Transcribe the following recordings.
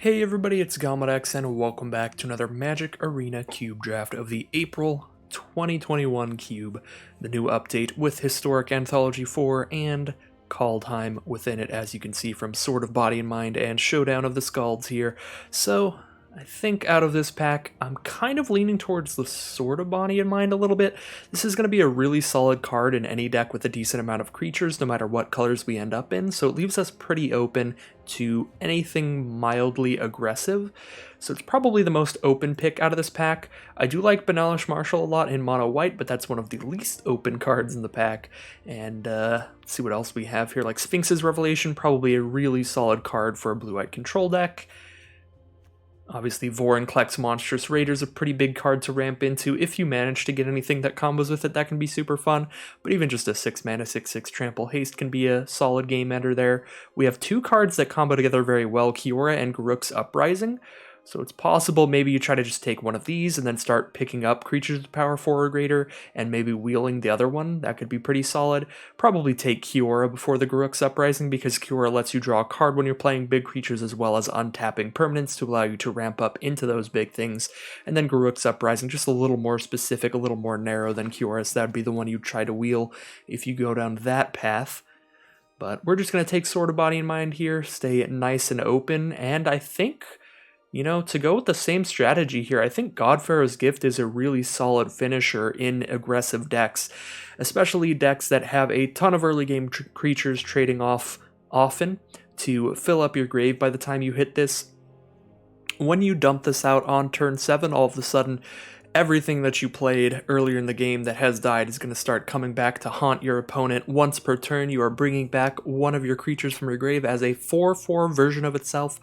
Hey everybody, it's Galmadex and welcome back to another Magic Arena Cube draft of the April 2021 Cube, the new update with Historic Anthology 4 and Kaldheim within it, as you can see from Sword of Body and Mind and Showdown of the Skalds here. So I think out of this pack, I'm kind of leaning towards the Sword of Body and Mind a little bit. This is going to be a really solid card in any deck with a decent amount of creatures, no matter what colors we end up in, so it leaves us pretty open to anything mildly aggressive. So it's probably the most open pick out of this pack. I do like Benalish Marshall a lot in mono white, but that's one of the least open cards in the pack. And let's see what else we have here. Like Sphinx's Revelation, probably a really solid card for a blue-white control deck. Obviously, Vorinclex Monstrous Raider's a pretty big card to ramp into. If you manage to get anything that combos with it, that can be super fun. But even just a 6-mana 6/6 Trample Haste can be a solid game ender there. We have two cards that combo together very well, Kiora and Garruk's Uprising. So it's possible maybe you try to just take one of these and then start picking up creatures with power 4 or greater and maybe wheeling the other one. That could be pretty solid. Probably take Kiora before the Garruk's Uprising because Kiora lets you draw a card when you're playing big creatures as well as untapping permanents to allow you to ramp up into those big things. And then Garruk's Uprising, just a little more specific, a little more narrow than Kiora, so that would be the one you'd try to wheel if you go down that path. But we're just going to take Sword of Body and Mind here, stay nice and open, and I think, to go with the same strategy here, I think Godpharaoh's Gift is a really solid finisher in aggressive decks, especially decks that have a ton of early game creatures trading off often to fill up your grave by the time you hit this. When you dump this out on turn 7, all of a sudden, everything that you played earlier in the game that has died is going to start coming back to haunt your opponent. Once per turn, you are bringing back one of your creatures from your grave as a 4/4 version of itself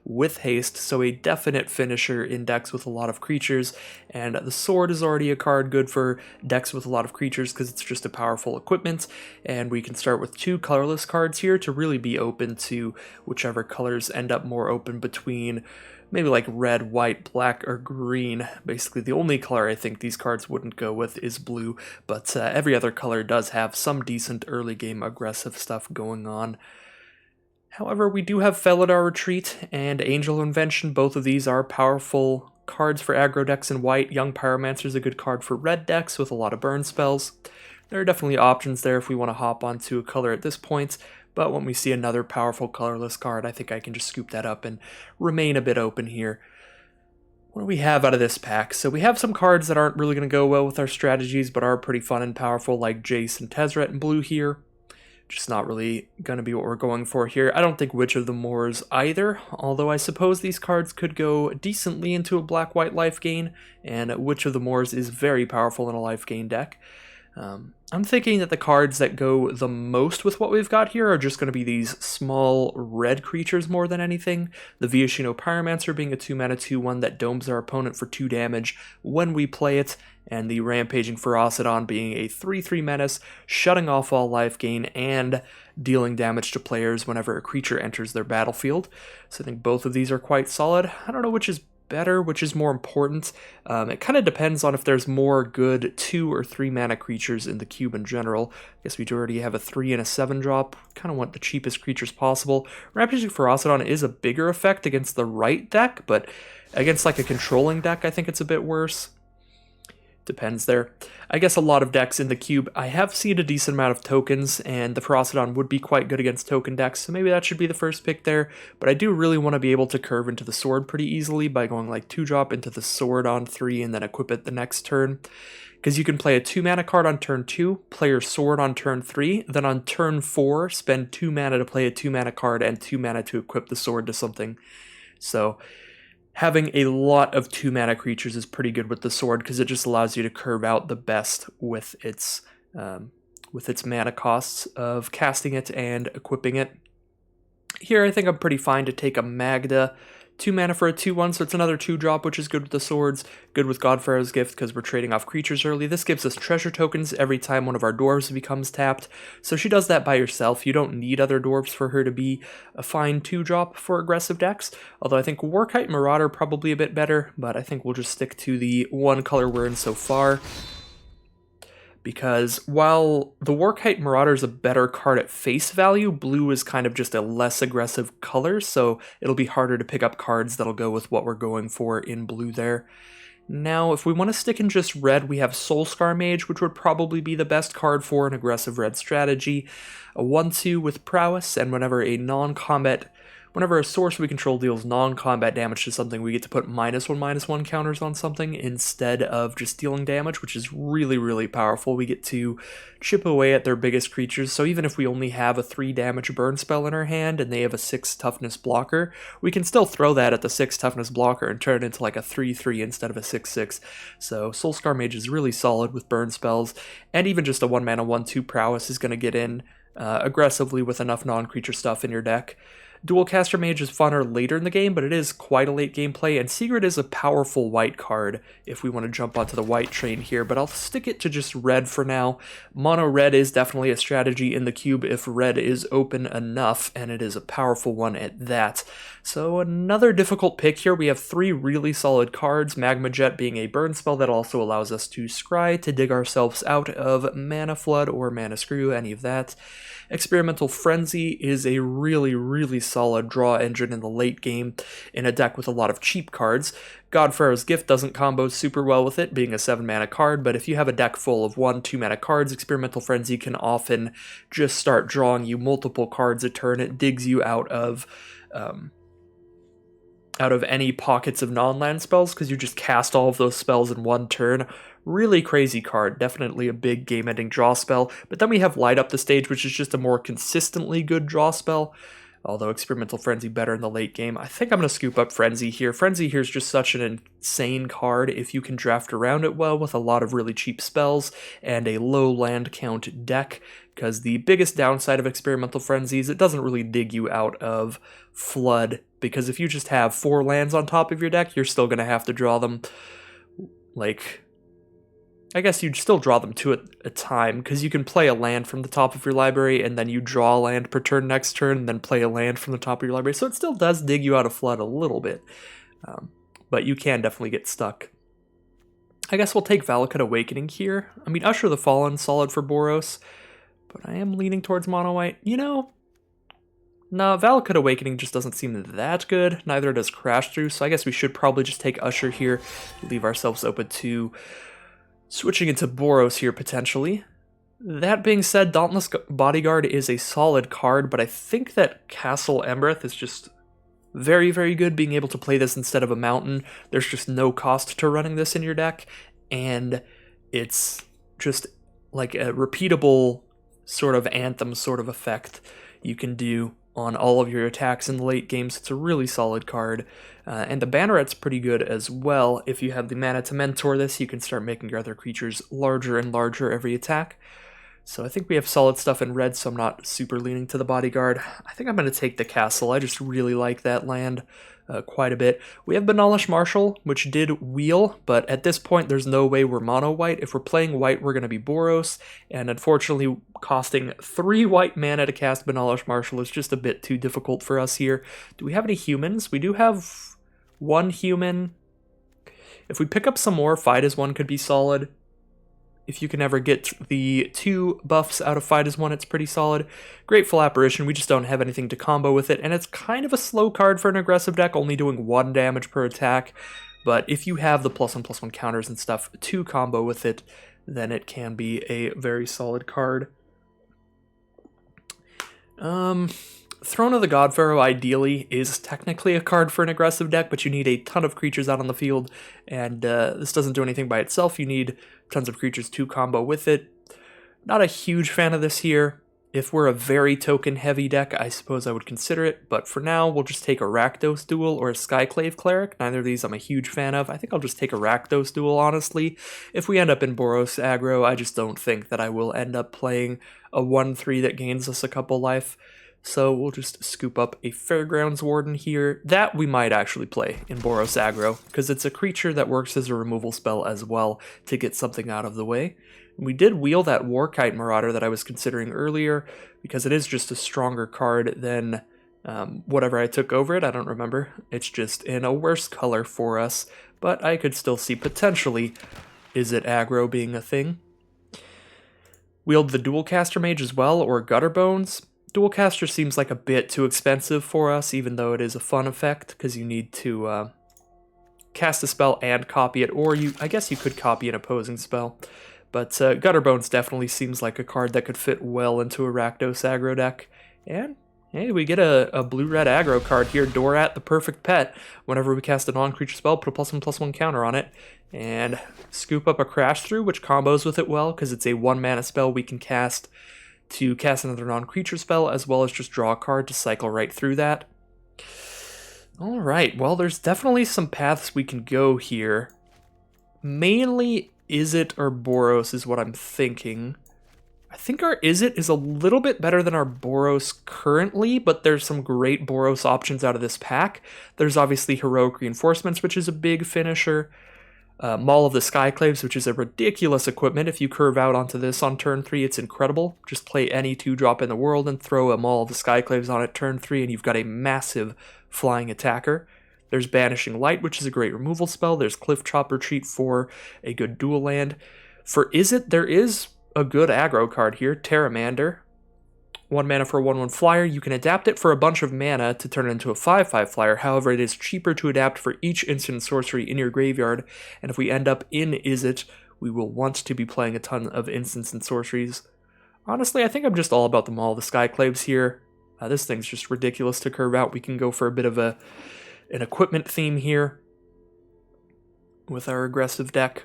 with haste, so a definite finisher in decks with a lot of creatures. And the sword is already a card good for decks with a lot of creatures because it's just a powerful equipment, and we can start with two colorless cards here to really be open to whichever colors end up more open between maybe like red, white, black, or green. Basically the only color I think these cards wouldn't go with is blue, but every other color does have some decent early game aggressive stuff going on. However, we do have Felidar Retreat and Angel Invention. Both of these are powerful cards for aggro decks in white. Young Pyromancer is a good card for red decks with a lot of burn spells. There are definitely options there if we want to hop onto a color at this point, but when we see another powerful colorless card, I think I can just scoop that up and remain a bit open here. What do we have out of this pack? So we have some cards that aren't really going to go well with our strategies, but are pretty fun and powerful, like Jace and Tezzeret in blue here. Just not really going to be what we're going for here. I don't think Witch of the Moors either, although I suppose these cards could go decently into a black-white life gain, and Witch of the Moors is very powerful in a life gain deck. I'm thinking that the cards that go the most with what we've got here are just going to be these small red creatures more than anything. The Viashino Pyromancer being a 2-mana 2/1 that domes our opponent for 2 damage when we play it, and the Rampaging Ferocidon being a 3/3 menace, shutting off all life gain and dealing damage to players whenever a creature enters their battlefield. So I think both of these are quite solid. I don't know which is better, which is more important. It kind of depends on if there's more good 2 or 3 mana creatures in the cube in general. I guess we do already have a 3 and a 7 drop. Kind of want the cheapest creatures possible. Rampaging Ferocidon is a bigger effect against the right deck, but against like a controlling deck, I think it's a bit worse. Depends there. I guess a lot of decks in the cube, I have seen a decent amount of tokens, and the Ferocidon would be quite good against token decks, so maybe that should be the first pick there, but I do really want to be able to curve into the sword pretty easily by going like 2-drop into the sword on 3 and then equip it the next turn, because you can play a 2-mana card on turn 2, play your sword on turn 3, then on turn 4, spend 2 mana to play a 2-mana card and 2 mana to equip the sword to something. So having a lot of 2-mana creatures is pretty good with the sword because it just allows you to curve out the best with its mana costs of casting it and equipping it. Here I think I'm pretty fine to take a Magda. 2 mana for a 2/1, so it's another 2-drop, which is good with the swords, good with Godpharaoh's Gift because we're trading off creatures early. This gives us treasure tokens every time one of our dwarves becomes tapped, so she does that by herself. You don't need other dwarves for her to be a fine 2-drop for aggressive decks, although I think Warkite Marauder probably a bit better, but I think we'll just stick to the one color we're in so far. because while the Warkite Marauder is a better card at face value, blue is kind of just a less aggressive color, so it'll be harder to pick up cards that'll go with what we're going for in blue there. Now, if we want to stick in just red, we have Soulscar Mage, which would probably be the best card for an aggressive red strategy. A 1/2 with prowess, and whenever a source we control deals non-combat damage to something, we get to put -1/-1 counters on something instead of just dealing damage, which is really, really powerful. We get to chip away at their biggest creatures, so even if we only have a 3 damage burn spell in our hand and they have a 6 toughness blocker, we can still throw that at the 6 toughness blocker and turn it into like a 3/3 instead of a 6/6. So Soulscar Mage is really solid with burn spells, and even just a 1-mana 1/2 prowess is going to get in aggressively with enough non-creature stuff in your deck. Dualcaster Mage is funner later in the game, but it is quite a late game play, and Secret is a powerful white card if we want to jump onto the white train here, but I'll stick it to just red for now. Mono red is definitely a strategy in the cube if red is open enough, and it is a powerful one at that. So another difficult pick here. We have 3 really solid cards, Magma Jet being a burn spell that also allows us to scry to dig ourselves out of Mana Flood or Mana Screw, any of that. Experimental Frenzy is a really, really solid draw engine in the late game in a deck with a lot of cheap cards. Godfarrow's Gift doesn't combo super well with it, being a 7-mana card, but if you have a deck full of 1-2-mana cards, Experimental Frenzy can often just start drawing you multiple cards a turn. It digs you out of any pockets of non-land spells because you just cast all of those spells in one turn. Really crazy card, definitely a big game-ending draw spell. But then we have Light Up the Stage, which is just a more consistently good draw spell, although Experimental Frenzy better in the late game. I think I'm going to scoop up Frenzy here. Frenzy here is just such an insane card if you can draft around it well with a lot of really cheap spells and a low land count deck, because the biggest downside of Experimental Frenzy is it doesn't really dig you out of Flood, because if you just have 4 lands on top of your deck, you're still going to have to draw them, like, I guess you'd still draw them 2 at a time, because you can play a land from the top of your library, and then you draw a land per turn next turn, and then play a land from the top of your library, so it still does dig you out of Flood a little bit, but you can definitely get stuck. I guess we'll take Valakut Awakening here. I mean, Usher the Fallen, solid for Boros, but I am leaning towards Mono White. You know, no, Valakut Awakening just doesn't seem that good. Neither does Crash Through, so I guess we should probably just take Usher here, leave ourselves open to switching into Boros here, potentially. That being said, Dauntless Bodyguard is a solid card, but I think that Castle Embereth is just very, very good, being able to play this instead of a mountain. There's just no cost to running this in your deck, and it's just like a repeatable sort of anthem sort of effect you can do on all of your attacks in the late games. It's a really solid card. And the Banneret's pretty good as well. If you have the mana to mentor this, you can start making your other creatures larger and larger every attack. So I think we have solid stuff in red, so I'm not super leaning to the Bodyguard. I think I'm going to take the Castle. I just really like that land quite a bit. We have Benalish Marshal, which did wheel, but at this point there's no way we're mono white. If we're playing white, we're going to be Boros, and unfortunately costing 3 white mana to cast Benalish Marshal is just a bit too difficult for us here. Do we have any humans? We do have 1 human. If we pick up some more, Fight as 1 could be solid. If you can ever get the 2 buffs out of Fight as 1, it's pretty solid. Grateful Apparition, we just don't have anything to combo with it, and it's kind of a slow card for an aggressive deck, only doing 1 damage per attack, but if you have the +1/+1 counters and stuff to combo with it, then it can be a very solid card. Throne of the Godpharaoh ideally is technically a card for an aggressive deck, but you need a ton of creatures out on the field, and this doesn't do anything by itself. You need tons of creatures to combo with it. Not a huge fan of this here. If we're a very token-heavy deck, I suppose I would consider it, but for now, we'll just take a Rakdos Duel or a Skyclave Cleric. Neither of these I'm a huge fan of. I think I'll just take a Rakdos Duel, honestly. If we end up in Boros aggro, I just don't think that I will end up playing a 1/3 that gains us a couple life. So we'll just scoop up a Fairgrounds Warden here. That we might actually play in Boros aggro, because it's a creature that works as a removal spell as well to get something out of the way. We did wheel that Warkite Marauder that I was considering earlier, because it is just a stronger card than whatever I took over it. I don't remember. It's just in a worse color for us, but I could still see potentially Is It aggro being a thing. Wield the Dualcaster Mage as well, or Gutter Bones. Dualcaster seems like a bit too expensive for us, even though it is a fun effect, because you need to cast a spell and copy it, or I guess you could copy an opposing spell. But Gutter Bones definitely seems like a card that could fit well into a Rakdos aggro deck. And hey, we get a blue-red aggro card here, Dorat, the perfect pet. Whenever we cast a non-creature spell, put a +1/+1 counter on it, and scoop up a Crash Through, which combos with it well, because it's a 1-mana spell we can cast to cast another non-creature spell, as well as just draw a card to cycle right through that. Alright, well, there's definitely some paths we can go here. Mainly Izzet or Boros is what I'm thinking. I think our Izzet is a little bit better than our Boros currently, but there's some great Boros options out of this pack. There's obviously Heroic Reinforcements, which is a big finisher. Maul of the Skyclaves, which is a ridiculous equipment. If you curve out onto this on turn 3, it's incredible. Just play any 2-drop in the world and throw a Maul of the Skyclaves on it turn 3, and you've got a massive flying attacker. There's Banishing Light, which is a great removal spell. There's Cliff Chop Retreat for a good dual land. For Izzet, there is a good aggro card here, Terramander. 1 mana for a 1/1 flyer. You can adapt it for a bunch of mana to turn it into a 5/5 flyer. However, it is cheaper to adapt for each instant sorcery in your graveyard. And if we end up in Izzet, we will want to be playing a ton of instants and sorceries. Honestly, I think I'm just all about the Maul of the Skyclaves here. This thing's just ridiculous to curve out. We can go for a bit of an equipment theme here with our aggressive deck.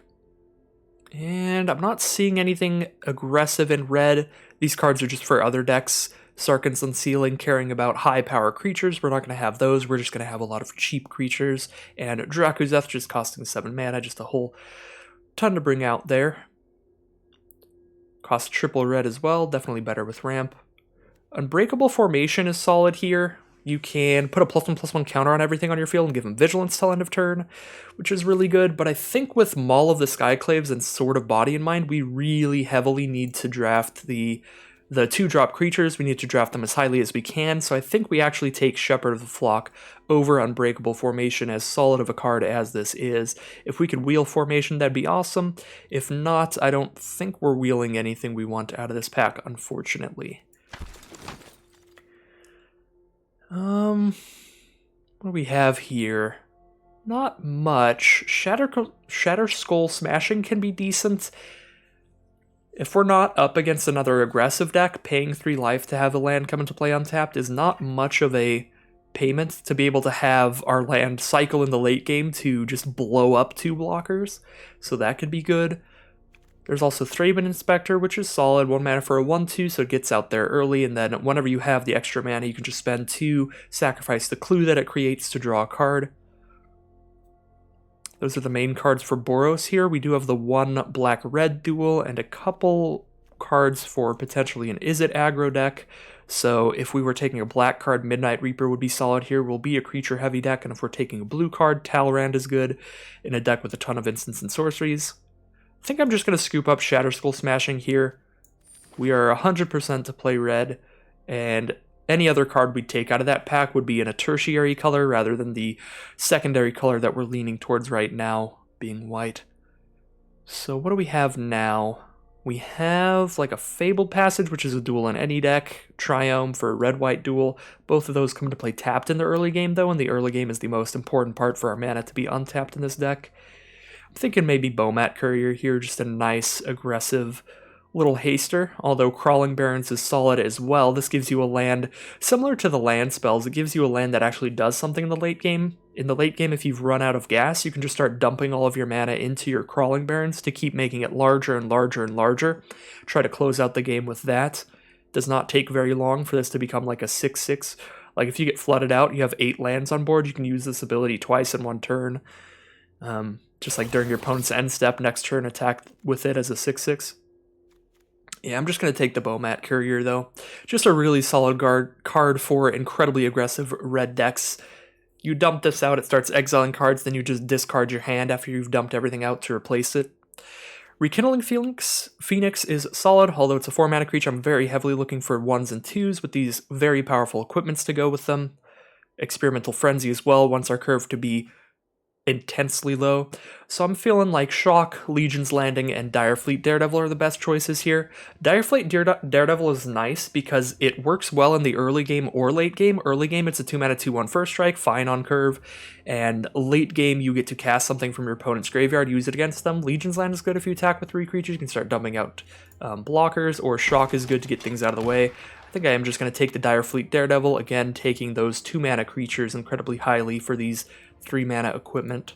And I'm not seeing anything aggressive in red. These cards are just for other decks. Sarkhan's Unsealing, caring about high power creatures. We're not going to have those. We're just going to have a lot of cheap creatures. And Dracuzeth just costing 7 mana. Just a whole ton to bring out there. Cost triple red as well. Definitely better with ramp. Unbreakable Formation is solid here. You can put a +1/+1 counter on everything on your field and give them Vigilance till end of turn, which is really good. But I think with Maul of the Skyclaves and Sword of Body in mind, we really heavily need to draft the 2-drop creatures. We need to draft them as highly as we can. So I think we actually take Shepherd of the Flock over Unbreakable Formation, as solid of a card as this is. If we could wheel Formation, that'd be awesome. If not, I don't think we're wheeling anything we want out of this pack, unfortunately. What do we have here? Not much. Shatter Skull Smashing can be decent. If we're not up against another aggressive deck, paying 3 life to have a land come into play untapped is not much of a payment to be able to have our land cycle in the late game to just blow up 2 blockers. So that could be good. There's also Thraben Inspector, which is solid. 1 mana for a 1/2, so it gets out there early, and then whenever you have the extra mana, you can just spend 2, sacrifice the clue that it creates to draw a card. Those are the main cards for Boros here. We do have the 1 black-red duel and a couple cards for potentially an Izzet aggro deck. So if we were taking a black card, Midnight Reaper would be solid here. We'll be a creature-heavy deck, and if we're taking a blue card, Talrand is good in a deck with a ton of instants and sorceries. I think I'm just going to scoop up Shatter Skull Smashing here. We are 100% to play red, and any other card we'd take out of that pack would be in a tertiary color rather than the secondary color that we're leaning towards right now, being white. So what do we have now? We have like a Fabled Passage, which is a duel in any deck, Triome for a red-white duel. Both of those come to play tapped in the early game, though, and the early game is the most important part for our mana to be untapped in this deck. I'm thinking maybe Bomat Courier here, just a nice, aggressive little haster, although Crawling Barrens is solid as well. This gives you a land similar to the land spells. It gives you a land that actually does something in the late game. In the late game, if you've run out of gas, you can just start dumping all of your mana into your Crawling Barrens to keep making it larger and larger and larger. Try to close out the game with that. Does not take very long for this to become like a 6/6. Like if you get flooded out, you have 8 lands on board, you can use this ability twice in 1 turn. Just like during your opponent's end step, next turn attack with it as a 6/6. Yeah, I'm just going to take the Bomat Courier, though. Just a really solid card for incredibly aggressive red decks. You dump this out, it starts exiling cards, then you just discard your hand after you've dumped everything out to replace it. Rekindling Phoenix is solid, although it's a 4-mana creature. I'm very heavily looking for 1s and 2s with these very powerful equipments to go with them. Experimental Frenzy as well, once our curve to be intensely low. So I'm feeling like Shock, Legion's Landing, and Direfleet Daredevil are the best choices here. Direfleet Daredevil is nice because it works well in the early game or late game. Early game, it's a 2-mana 2/1 first strike, fine on curve. And late game, you get to cast something from your opponent's graveyard, use it against them. Legion's Land is good if you attack with 3 creatures. You can start dumping out blockers, or Shock is good to get things out of the way. I think I am just going to take the Direfleet Daredevil, again taking those 2-mana creatures incredibly highly for these 3-mana equipment.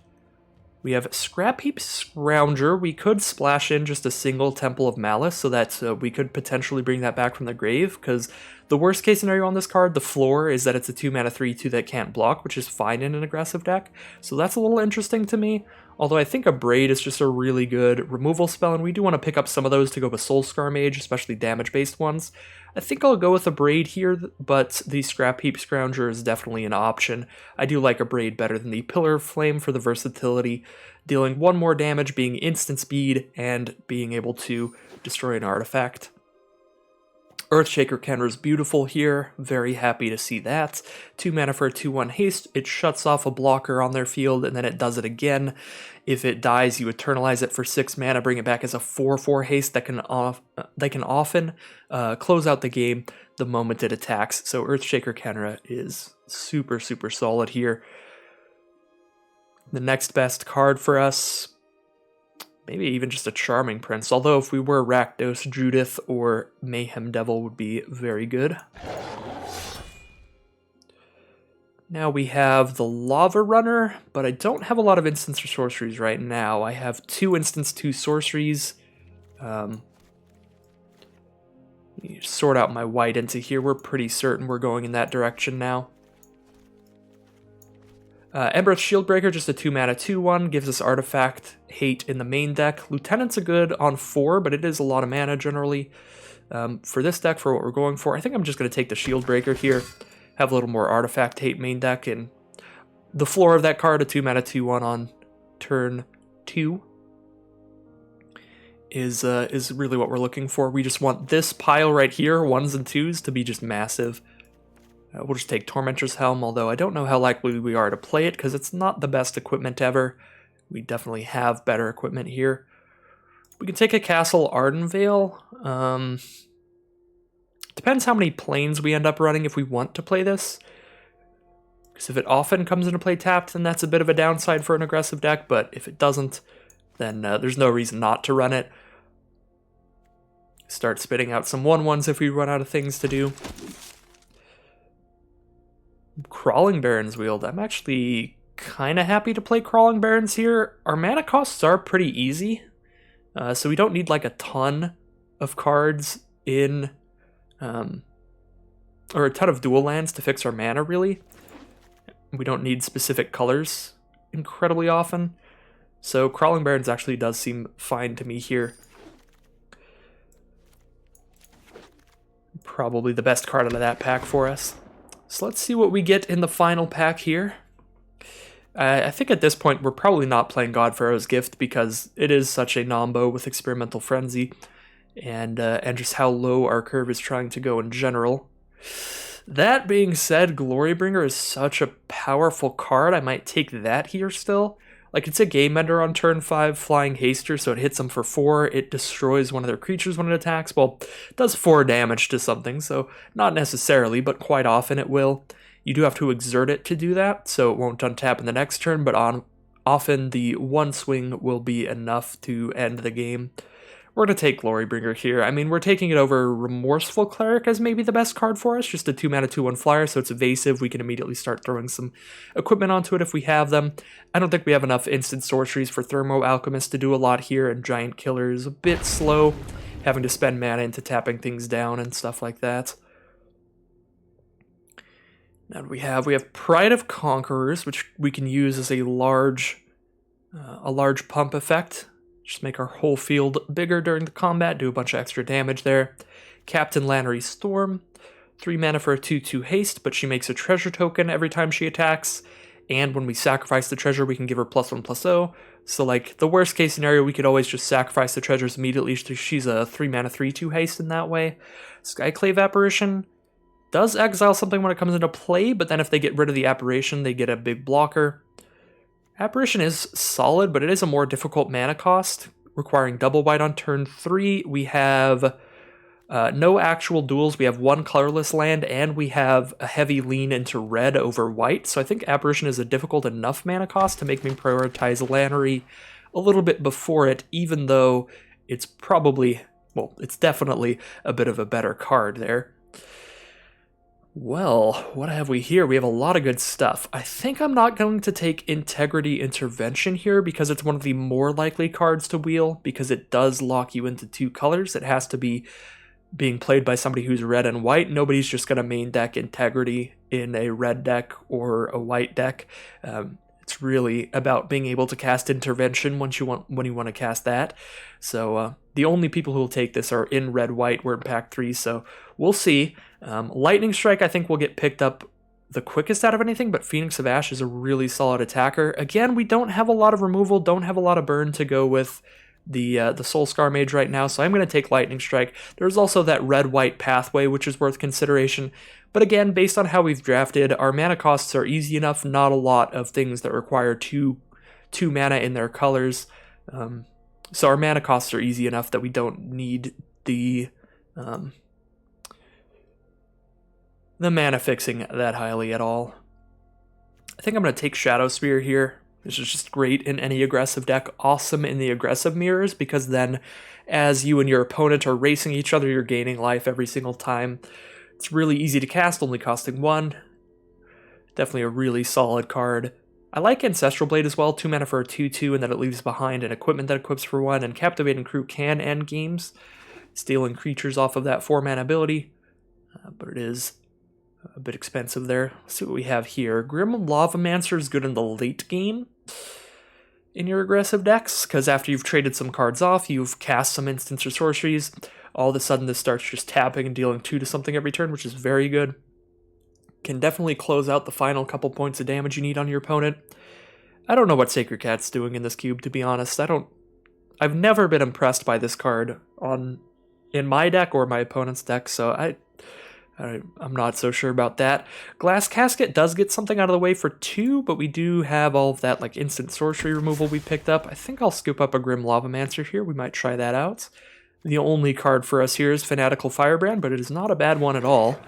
We have Scrap Heap Scrounger. We could splash in just a single Temple of Malice so that we could potentially bring that back from the grave, because the worst case scenario on this card, the floor, is that it's a 2-mana 3/2 that can't block, which is fine in an aggressive deck. So that's a little interesting to me. Although I think a Braid is just a really good removal spell, and we do want to pick up some of those to go with Soulscar Mage, especially damage-based ones. I think I'll go with a Braid here, but the Scrap Heap Scrounger is definitely an option. I do like a Braid better than the Pillar of Flame for the versatility, dealing 1 more damage, being instant speed, and being able to destroy an artifact. Earthshaker Kenra is beautiful here, very happy to see that. 2 mana for a 2/1 haste, it shuts off a blocker on their field, and then it does it again. If it dies, you eternalize it for 6 mana, bring it back as a 4/4 haste that can often close out the game the moment it attacks. So Earthshaker Kenra is super, super solid here. The next best card for us, maybe even just a Charming Prince, although if we were Rakdos Judith or Mayhem Devil would be very good. Now we have the Lava Runner, but I don't have a lot of instants or sorceries right now. I have 2 instants, 2 sorceries. Sort out my white into here. We're pretty certain we're going in that direction now. Embereth Shieldbreaker, just a 2-mana 2/1, gives us artifact hate in the main deck. Lieutenant's a good on 4, but it is a lot of mana generally. For this deck, for what we're going for, I think I'm just going to take the Shieldbreaker here, have a little more artifact hate main deck, and the floor of that card, a 2-mana 2/1 on turn 2, is really what we're looking for. We just want this pile right here, 1s and 2s, to be just massive. We'll just take Tormentor's Helm, although I don't know how likely we are to play it because it's not the best equipment ever. We definitely have better equipment here. We can take a Castle Ardenvale. Depends how many planes we end up running if we want to play this. Because if it often comes into play tapped, then that's a bit of a downside for an aggressive deck, but if it doesn't, then there's no reason not to run it. Start spitting out some 1/1s if we run out of things to do. Crawling Baron's Wield. I'm actually kind of happy to play Crawling Barons here. Our mana costs are pretty easy, so we don't need like a ton of cards in, or a ton of dual lands to fix our mana, really. We don't need specific colors incredibly often, so Crawling Barons actually does seem fine to me here. Probably the best card out of that pack for us. So let's see what we get in the final pack here. I think at this point we're probably not playing Godpharaoh's Gift because it is such a nombo with Experimental Frenzy and just how low our curve is trying to go in general. That being said, Glorybringer is such a powerful card. I might take that here still. Like, it's a Game Ender on turn 5, Flying Haster, so it hits them for 4. It destroys one of their creatures when it attacks. Well, it does 4 damage to something, so not necessarily, but quite often it will. You do have to exert it to do that, so it won't untap in the next turn, but often the 1 swing will be enough to end the game. We're going to take Glorybringer here. I mean, we're taking it over Remorseful Cleric as maybe the best card for us. Just a 2-mana 2/1 flyer, so it's evasive. We can immediately start throwing some equipment onto it if we have them. I don't think we have enough instant sorceries for Thermo Alchemist to do a lot here, and Giant Killer is a bit slow, having to spend mana into tapping things down and stuff like that. Now we have Pride of Conquerors, which we can use as a large pump effect. Just make our whole field bigger during the combat, do a bunch of extra damage there. Captain Lannery Storm, 3 mana for a 2/2 haste, but she makes a treasure token every time she attacks, and when we sacrifice the treasure, we can give her +1/+0. So, like, the worst case scenario, we could always just sacrifice the treasures immediately. She's a 3 mana 3/2 haste in that way. Skyclave Apparition does exile something when it comes into play, but then if they get rid of the apparition, they get a big blocker. Apparition is solid, but it is a more difficult mana cost, requiring double white on turn 3. We have no actual duels. We have one colorless land, and we have a heavy lean into red over white. So I think Apparition is a difficult enough mana cost to make me prioritize Lannery a little bit before it, even though it's probably, well, it's definitely a bit of a better card there. Well, what have we here? We have a lot of good stuff. I think I'm not going to take Integrity Intervention here because it's one of the more likely cards to wheel, because it does lock you into 2 colors. It has to be being played by somebody who's red and white. Nobody's just going to main deck Integrity in a red deck or a white deck. It's really about being able to cast Intervention when you want to cast that. So the only people who will take this are in red-white. We're in pack 3, so we'll see. Lightning Strike, I think, will get picked up the quickest out of anything, but Phoenix of Ash is a really solid attacker. Again, we don't have a lot of removal, don't have a lot of burn to go with the Soul Scar Mage right now, so I'm going to take Lightning Strike. There's also that red-white pathway, which is worth consideration. But again, based on how we've drafted, our mana costs are easy enough, not a lot of things that require two mana in their colors. So our mana costs are easy enough that we don't need the mana fixing that highly at all. I think I'm going to take Shadow Spear here. This is just great in any aggressive deck, awesome in the aggressive mirrors, because then as you and your opponent are racing each other, you're gaining life every single time. It's really easy to cast, only costing 1. Definitely a really solid card. I like Ancestral Blade as well, 2 mana for a 2/2, and then it leaves behind an equipment that equips for 1, and Captivating Crew can end games, stealing creatures off of that 4 mana ability, but it is a bit expensive there. Let's see what we have here. Grim Lavamancer is good in the late game in your aggressive decks, because after you've traded some cards off, you've cast some instants or sorceries, all of a sudden this starts just tapping and dealing 2 to something every turn, which is very good. Can definitely close out the final couple points of damage you need on your opponent. I don't know what Sacred Cat's doing in this cube, to be honest. I've never been impressed by this card in my deck or my opponent's deck, so I'm not so sure about that. Glass Casket does get something out of the way for 2, but we do have all of that like instant sorcery removal we picked up. I think I'll scoop up a Grim Lavamancer here. We might try that out. The only card for us here is Fanatical Firebrand, but it is not a bad one at all.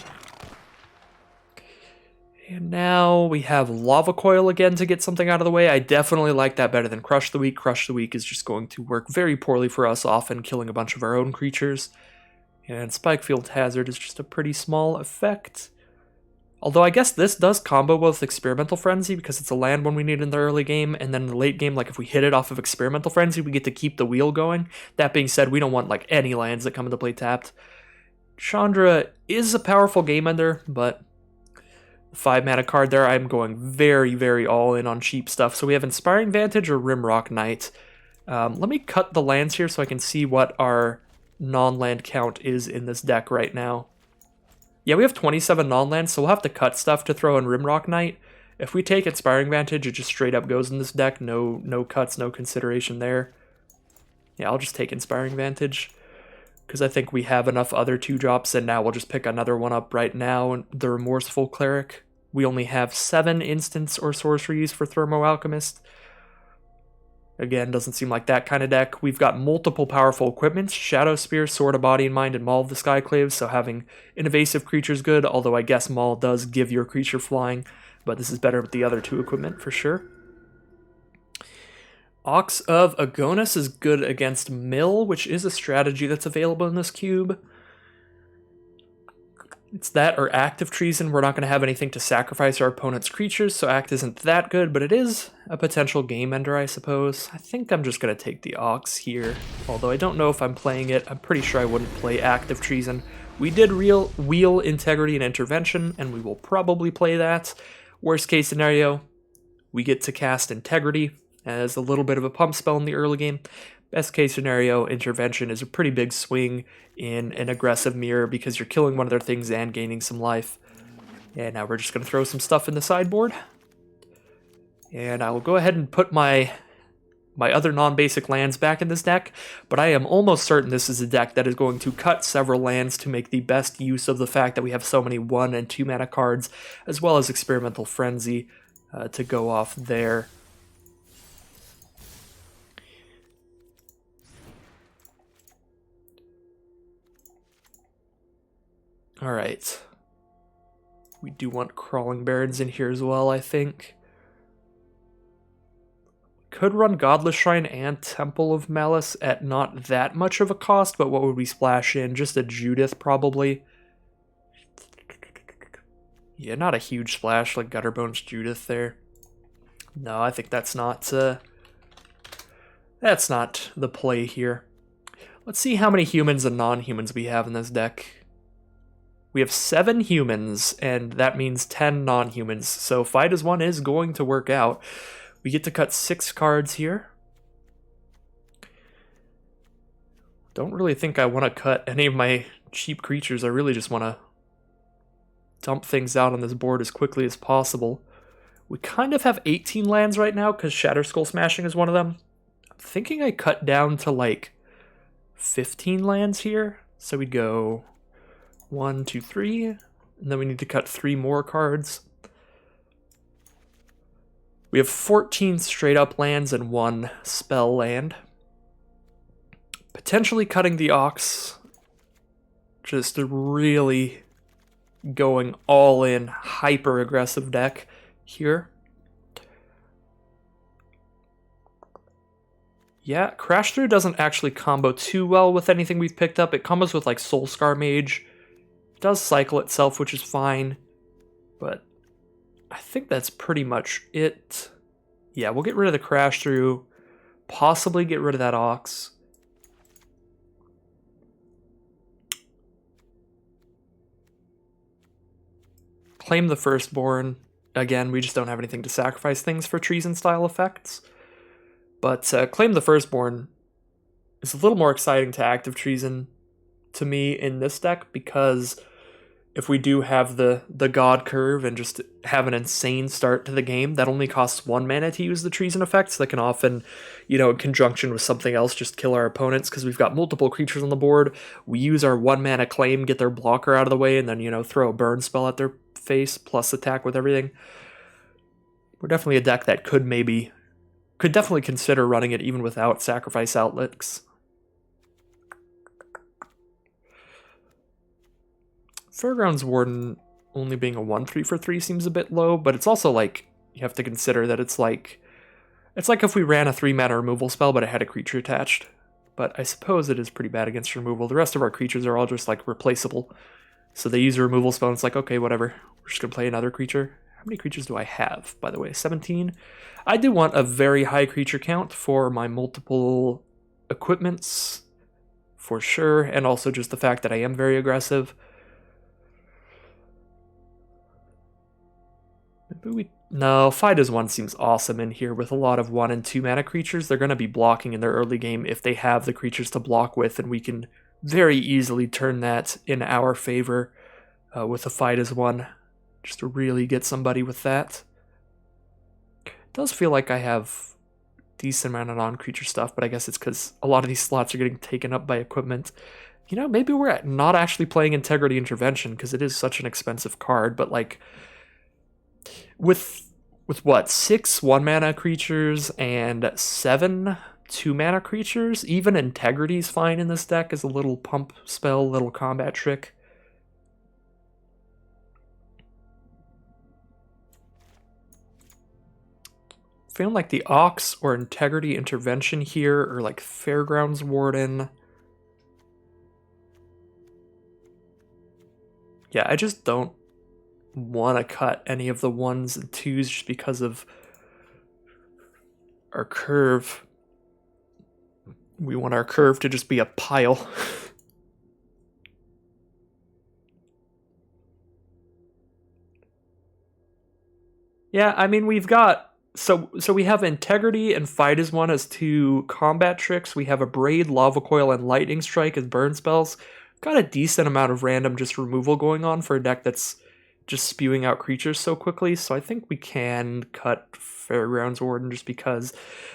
And now we have Lava Coil again to get something out of the way. I definitely like that better than Crush the Weak. Crush the Weak is just going to work very poorly for us, often killing a bunch of our own creatures. And Spikefield Hazard is just a pretty small effect. Although I guess this does combo with Experimental Frenzy because it's a land when we need in the early game, and then in the late game, like if we hit it off of Experimental Frenzy, we get to keep the wheel going. That being said, we don't want like any lands that come into play tapped. Chandra is a powerful game ender, but 5 mana card there, I'm going very, very all in on cheap stuff. So we have Inspiring Vantage or Rimrock Knight. Let me cut the lands here so I can see what our non-land count is in this deck right now. Yeah, we have 27 non-lands, so we'll have to cut stuff to throw in Rimrock Knight. If we take Inspiring Vantage, it just straight up goes in this deck. No cuts, no consideration there. Yeah, I'll just take Inspiring Vantage, because I think we have enough other 2-drops, and now we'll just pick another one up right now, the Remorseful Cleric. We only have 7 instants or sorceries for Thermo Alchemist. Again, doesn't seem like that kind of deck. We've got multiple powerful equipments, Shadow Spear, Sword of Body and Mind, and Maul of the Skyclaves, so having an evasive creature is good, although I guess Maul does give your creature flying, but this is better with the other 2 equipment for sure. Ox of Agonis is good against Mill, which is a strategy that's available in this cube. It's that or Active Treason. We're not going to have anything to sacrifice our opponent's creatures, so Act isn't that good, but it is a potential game ender, I suppose. I think I'm just going to take the Ox here, although I don't know if I'm playing it. I'm pretty sure I wouldn't play Active Treason. We did wheel Integrity and Intervention, and we will probably play that. Worst case scenario, we get to cast Integrity as a little bit of a pump spell in the early game. Best case scenario, Intervention is a pretty big swing in an aggressive mirror because you're killing one of their things and gaining some life. And now we're just going to throw some stuff in the sideboard. And I will go ahead and put my other non-basic lands back in this deck, but I am almost certain this is a deck that is going to cut several lands to make the best use of the fact that we have so many 1 and 2 mana cards, as well as Experimental Frenzy to go off there. Alright. We do want Crawling Barons in here as well, I think. Could run Godless Shrine and Temple of Malice at not that much of a cost, but what would we splash in? Just a Judith, probably. Yeah, not a huge splash like Gutterbones Judith there. No, I think that's not the play here. Let's see how many humans and non-humans we have in this deck. We have 7 humans, and that means 10 non-humans, so Fight as One is going to work out. We get to cut 6 cards here. Don't really think I want to cut any of my cheap creatures. I really just want to dump things out on this board as quickly as possible. We kind of have 18 lands right now because Shatter Skull Smashing is one of them. I'm thinking I cut down to like 15 lands here. So we'd go 1, 2, 3, and then we need to cut 3 more cards. We have 14 straight up lands and 1 spell land. Potentially cutting the Ox. Just really going all in, hyper aggressive deck here. Yeah, Crash Through doesn't actually combo too well with anything we've picked up. It combos with like Soulscar Mage. It does cycle itself, which is fine. But I think that's pretty much it. Yeah, we'll get rid of the Crash Through. Possibly get rid of that Ox. Claim the Firstborn. Again, we just don't have anything to sacrifice things for Treason-style effects. But Claim the Firstborn is a little more exciting to Active Treason to me in this deck, because if we do have the God Curve and just have an insane start to the game, that only costs 1 mana to use the Treason effects that can often, you know, in conjunction with something else, just kill our opponents because we've got multiple creatures on the board. We use our 1 mana Claim, get their blocker out of the way, and then, you know, throw a burn spell at their face plus attack with everything. We're definitely a deck that could definitely consider running it even without sacrifice outlets. Fairgrounds Warden only being a 1/3 for 3 seems a bit low, but it's also like, you have to consider that it's like if we ran a 3 mana removal spell but it had a creature attached. But I suppose it is pretty bad against removal. The rest of our creatures are all just like replaceable. So they use a removal spell and it's like, okay, whatever. We're just gonna play another creature. How many creatures do I have, by the way? 17? I do want a very high creature count for my multiple equipments, for sure, and also just the fact that I am very aggressive. No, Fight as One seems awesome in here with a lot of 1 and 2 mana creatures. They're going to be blocking in their early game if they have the creatures to block with, and we can very easily turn that in our favor with a Fight as One, just to really get somebody with that. It does feel like I have a decent amount of non-creature stuff, but I guess it's because a lot of these slots are getting taken up by equipment. You know, maybe we're not actually playing Integrity Intervention because it is such an expensive card, but like, with what, 6 1-mana creatures and 7 2-mana creatures, even Integrity's fine in this deck as a little pump spell, little combat trick. Feeling like the Ox or Integrity Intervention here, or like Fairgrounds Warden. Yeah, I just don't want to cut any of the 1s and 2s just because of our curve. We want our curve to just be a pile. Yeah, I mean, we've got so we have Integrity and Fight as One as 2 combat tricks. We have a Braid, Lava Coil, and Lightning Strike as burn spells. Got a decent amount of random just removal going on for a deck that's just spewing out creatures so quickly, so I think we can cut Fairgrounds Warden just because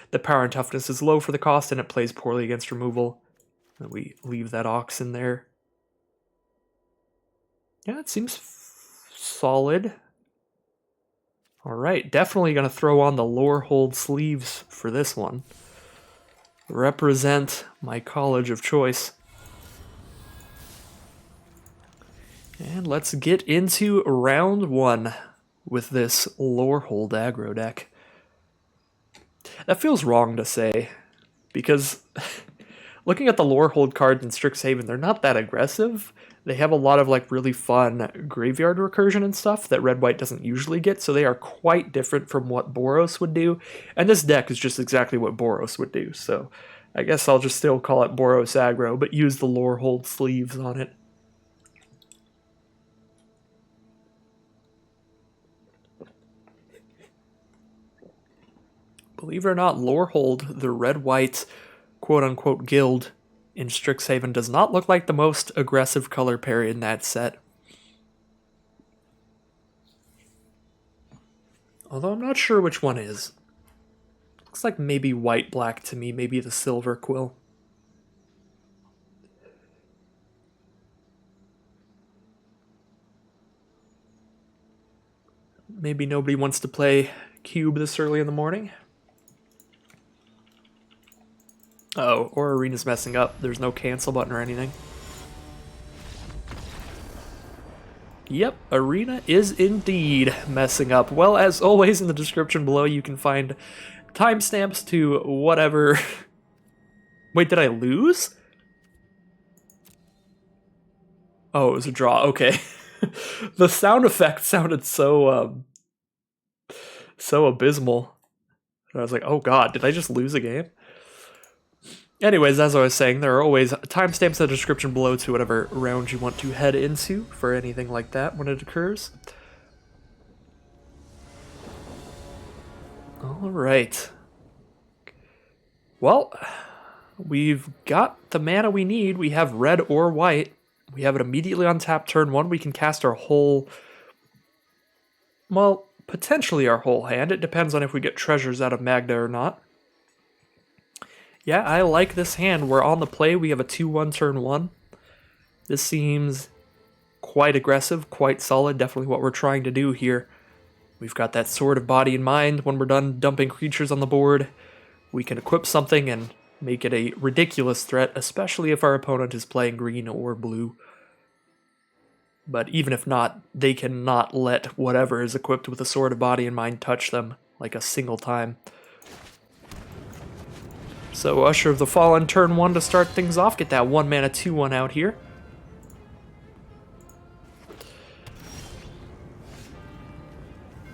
the power and toughness is low for the cost and it plays poorly against removal. And we leave that Ox in there. Yeah, it seems solid. Alright, definitely going to throw on the Lorehold sleeves for this one. Represent my college of choice. And let's get into round 1 with this Lorehold aggro deck. That feels wrong to say, because looking at the Lorehold cards in Strixhaven, they're not that aggressive. They have a lot of like really fun graveyard recursion and stuff that red-white doesn't usually get, so they are quite different from what Boros would do. And this deck is just exactly what Boros would do, so I guess I'll just still call it Boros aggro, but use the Lorehold sleeves on it. Believe it or not, Lorehold, the red-white quote-unquote guild in Strixhaven, does not look like the most aggressive color pair in that set. Although I'm not sure which one is. Looks like maybe white-black to me, maybe the silver quill. Maybe nobody wants to play Cube this early in the morning. Oh, or Arena's messing up. There's no cancel button or anything. Yep, Arena is indeed messing up. Well, as always, in the description below, you can find timestamps to whatever... Wait, did I lose? Oh, it was a draw. Okay. The sound effect sounded so abysmal. I was like, oh god, did I just lose a game? Anyways, as I was saying, there are always timestamps in the description below to whatever round you want to head into for anything like that when it occurs. Alright. Well, we've got the mana we need. We have red or white. We have it immediately on tap turn 1. We can cast our whole... Well, potentially our whole hand. It depends on if we get treasures out of Magda or not. Yeah, I like this hand. We're on the play. We have a 2-1 turn 1. This seems quite aggressive, quite solid. Definitely what we're trying to do here. We've got that Sword of Body and Mind. When we're done dumping creatures on the board, we can equip something and make it a ridiculous threat, especially if our opponent is playing green or blue. But even if not, they cannot let whatever is equipped with a Sword of Body and Mind touch them like a single time. So Usher of the Fallen, turn 1 to start things off. Get that 1 mana 2-1 out here.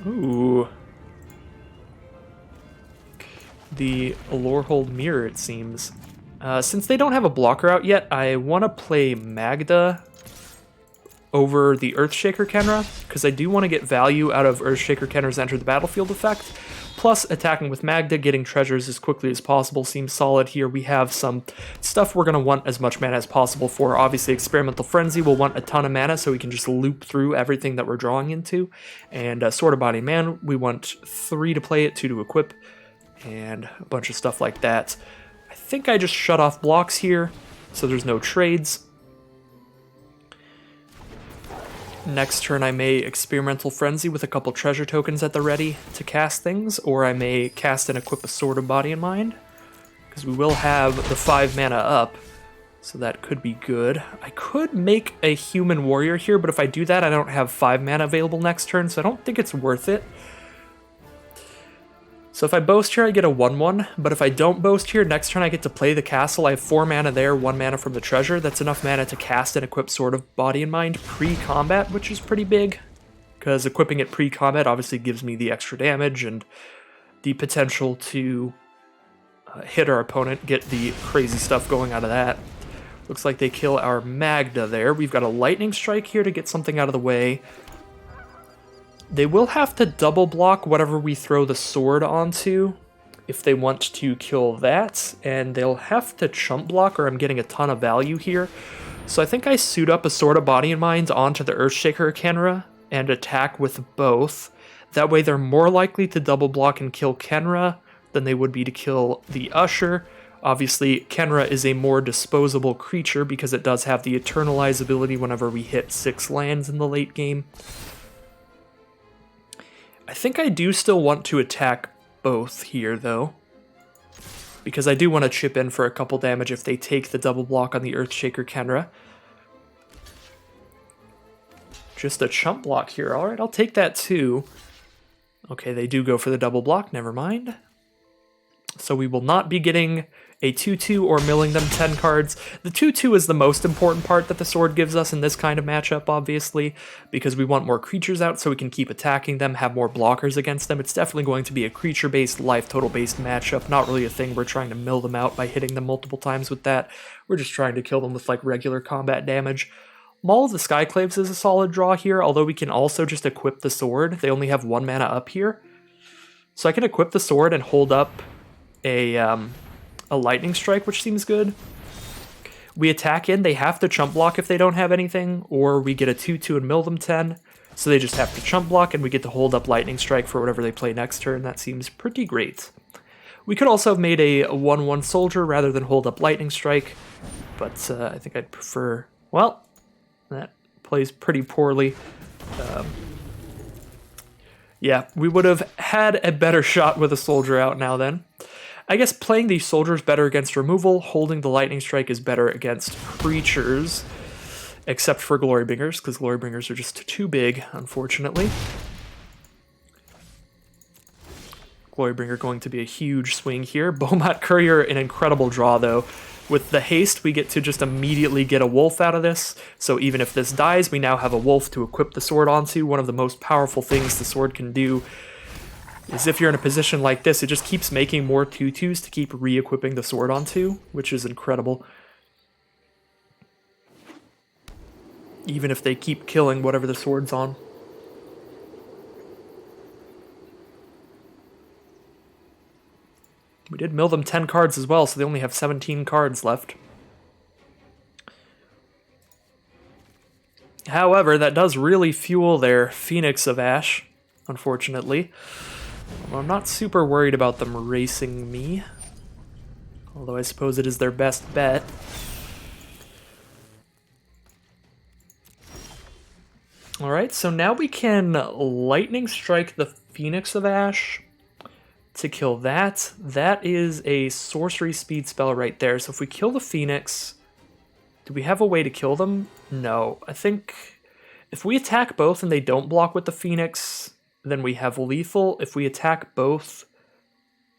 Ooh. The Lorehold Mirror, it seems. Since they don't have a blocker out yet, I want to play Magda over the Earthshaker Kenra, because I do want to get value out of Earthshaker Kenra's Enter the Battlefield effect. Plus, attacking with Magda, getting treasures as quickly as possible seems solid here. We have some stuff we're going to want as much mana as possible for. Obviously, Experimental Frenzy will want a ton of mana, so we can just loop through everything that we're drawing into. And Sword of Body and Man, we want 3 to play it, 2 to equip, and a bunch of stuff like that. I think I just shut off blocks here, so there's no trades. Next turn I may Experimental Frenzy with a couple treasure tokens at the ready to cast things, or I may cast and equip a Sword of Body and Mind, because we will have the 5 mana up, so that could be good. I could make a Human Warrior here, but if I do that I don't have 5 mana available next turn, so I don't think it's worth it. So if I boast here, I get a 1-1, but if I don't boast here, next turn I get to play the castle. I have 4 mana there, 1 mana from the treasure. That's enough mana to cast and equip Sword of Body and Mind pre-combat, which is pretty big, because equipping it pre-combat obviously gives me the extra damage and the potential to hit our opponent, get the crazy stuff going out of that. Looks like they kill our Magda there. We've got a Lightning Strike here to get something out of the way. They will have to double block whatever we throw the sword onto if they want to kill that, and they'll have to chump block or I'm getting a ton of value here. So I think I suit up a Sword of Body and Mind onto the Earthshaker Kenra and attack with both. That way they're more likely to double block and kill Kenra than they would be to kill the Usher. Obviously, Kenra is a more disposable creature because it does have the Eternalize ability whenever we hit 6 lands in the late game. I think I do still want to attack both here, though, because I do want to chip in for a couple damage if they take the double block on the Earthshaker Kenra. Just a chump block here. All right, I'll take that too. Okay, they do go for the double block. Never mind. So we will not be getting a 2-2 or milling them 10 cards. The 2-2 is the most important part that the sword gives us in this kind of matchup, obviously, because we want more creatures out so we can keep attacking them, have more blockers against them. It's definitely going to be a creature-based, life total-based matchup, not really a thing we're trying to mill them out by hitting them multiple times with that. We're just trying to kill them with, like, regular combat damage. Maul of the Skyclaves is a solid draw here, although we can also just equip the sword. They only have 1 mana up here. So I can equip the sword and hold up a lightning strike, which seems good. We attack in, they have to chump block if they don't have anything, or we get a 2-2 and mill them 10. So they just have to chump block, and we get to hold up lightning strike for whatever they play next turn. That seems pretty great. We could also have made a 1-1 soldier rather than hold up lightning strike, but I think I'd prefer... Well, that plays pretty poorly. Yeah, we would have had a better shot with a soldier out now then. I guess playing these soldiers better against removal, holding the lightning strike is better against creatures, except for Glorybringers, because Glorybringers are just too big, unfortunately. Glorybringer going to be a huge swing here. Beaumont Courier, an incredible draw though. With the haste, we get to just immediately get a wolf out of this, so even if this dies, we now have a wolf to equip the sword onto. One of the most powerful things the sword can do is if you're in a position like this, it just keeps making more 2-2s to keep re-equipping the sword onto, which is incredible. Even if they keep killing whatever the sword's on. We did mill them 10 cards as well, so they only have 17 cards left. However, that does really fuel their Phoenix of Ash, unfortunately. Well, I'm not super worried about them racing me, although I suppose it is their best bet. Alright, so now we can Lightning Strike the Phoenix of Ash to kill that. That is a sorcery speed spell right there, so if we kill the Phoenix, do we have a way to kill them? No. I think if we attack both and they don't block with the Phoenix, then we have lethal. If we attack both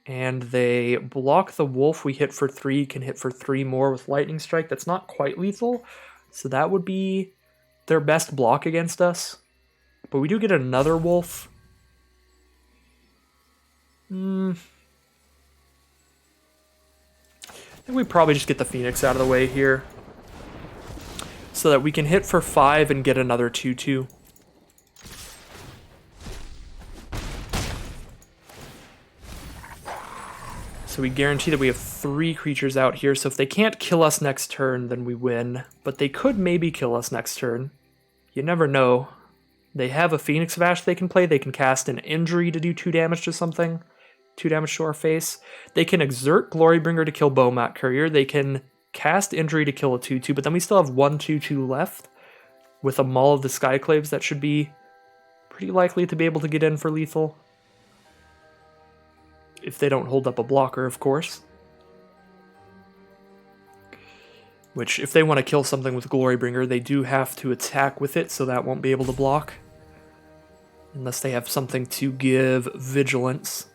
and they block the wolf, we hit for 3, can hit for 3 more with Lightning Strike. That's not quite lethal, so that would be their best block against us. But we do get another wolf. I think we probably just get the Phoenix out of the way here, so that we can hit for 5 and get another 2-2. So we guarantee that we have 3 creatures out here, so if they can't kill us next turn, then we win. But they could maybe kill us next turn. You never know. They have a Phoenix of Ash they can play. They can cast an Injury to do 2 damage to something. 2 damage to our face. They can exert Glorybringer to kill Beaumont Courier. They can cast Injury to kill a 2-2, but then we still have 1 2-2 left. With a Maul of the Skyclaves, that should be pretty likely to be able to get in for lethal. If they don't hold up a blocker, of course. Which, if they want to kill something with Glorybringer, they do have to attack with it, so that won't be able to block. Unless they have something to give Vigilance.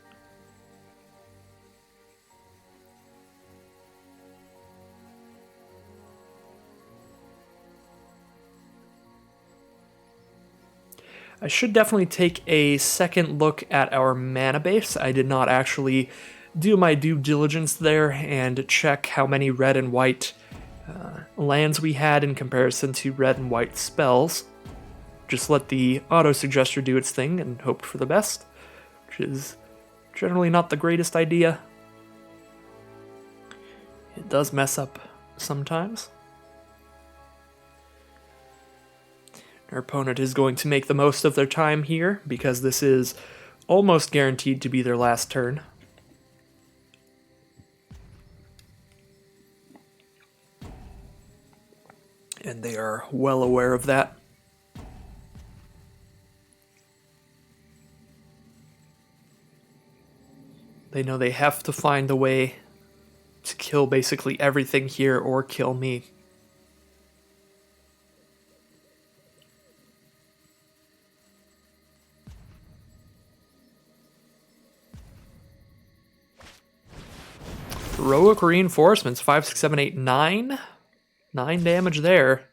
I should definitely take a second look at our mana base. I did not actually do my due diligence there and check how many red and white lands we had in comparison to red and white spells. Just let the auto-suggester do its thing and hoped for the best, which is generally not the greatest idea. It does mess up sometimes. Our opponent is going to make the most of their time here, because this is almost guaranteed to be their last turn. And they are well aware of that. They know they have to find a way to kill basically everything here or kill me. Heroic reinforcements, 5, 6, 7, 8, 9. 9 damage there.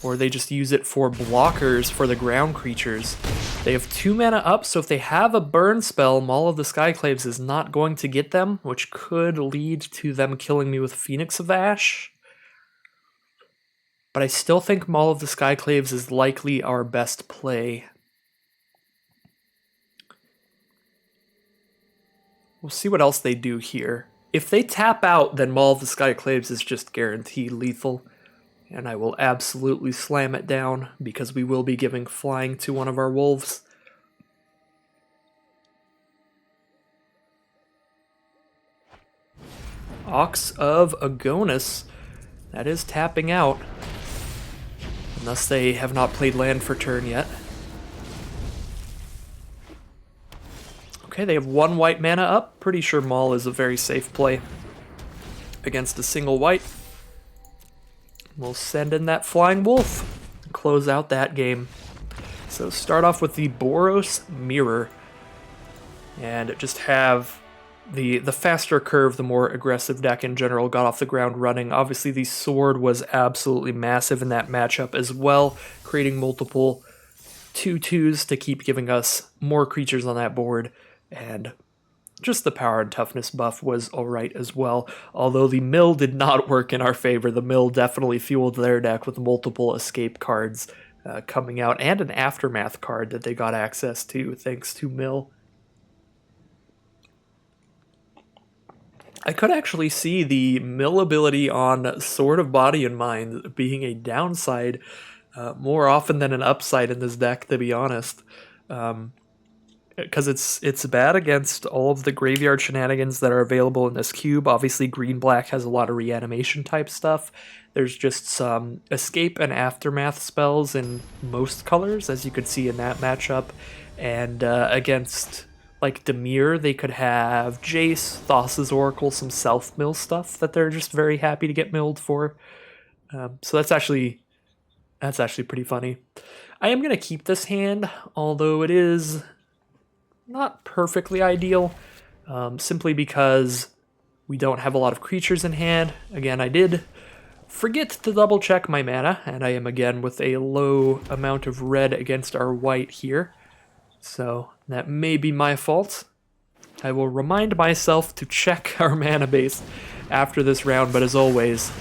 Or they just use it for blockers for the ground creatures. They have 2 mana up, so if they have a burn spell, Maul of the Skyclaves is not going to get them, which could lead to them killing me with Phoenix of Ash. But I still think Maul of the Skyclaves is likely our best play. We'll see what else they do here. If they tap out, then Maul of the Skyclaves is just guaranteed lethal. And I will absolutely slam it down, because we will be giving flying to one of our wolves. Ox of Agonis. That is tapping out. Unless they have not played land for turn yet. Okay, they have 1 white mana up. Pretty sure Maul is a very safe play against a single white. We'll send in that Flying Wolf and close out that game. So start off with the Boros Mirror. And just have the faster curve, the more aggressive deck in general got off the ground running. Obviously the Sword was absolutely massive in that matchup as well, creating multiple 2/2s to keep giving us more creatures on that board. And just the power and toughness buff was alright as well, although the mill did not work in our favor. The mill definitely fueled their deck with multiple escape cards coming out, and an Aftermath card that they got access to thanks to mill. I could actually see the mill ability on Sword of Body and Mind being a downside more often than an upside in this deck, to be honest. Because it's bad against all of the graveyard shenanigans that are available in this cube. Obviously, green-black has a lot of reanimation type stuff. There's just some escape and aftermath spells in most colors, as you could see in that matchup. And against, like, Dimir, they could have Jace, Thassa's Oracle, some self-mill stuff that they're just very happy to get milled for. So that's actually pretty funny. I am going to keep this hand, although it is not perfectly ideal, simply because we don't have a lot of creatures in hand. Again, I did forget to double check my mana, and I am again with a low amount of red against our white here. So that may be my fault. I will remind myself to check our mana base after this round, but as always,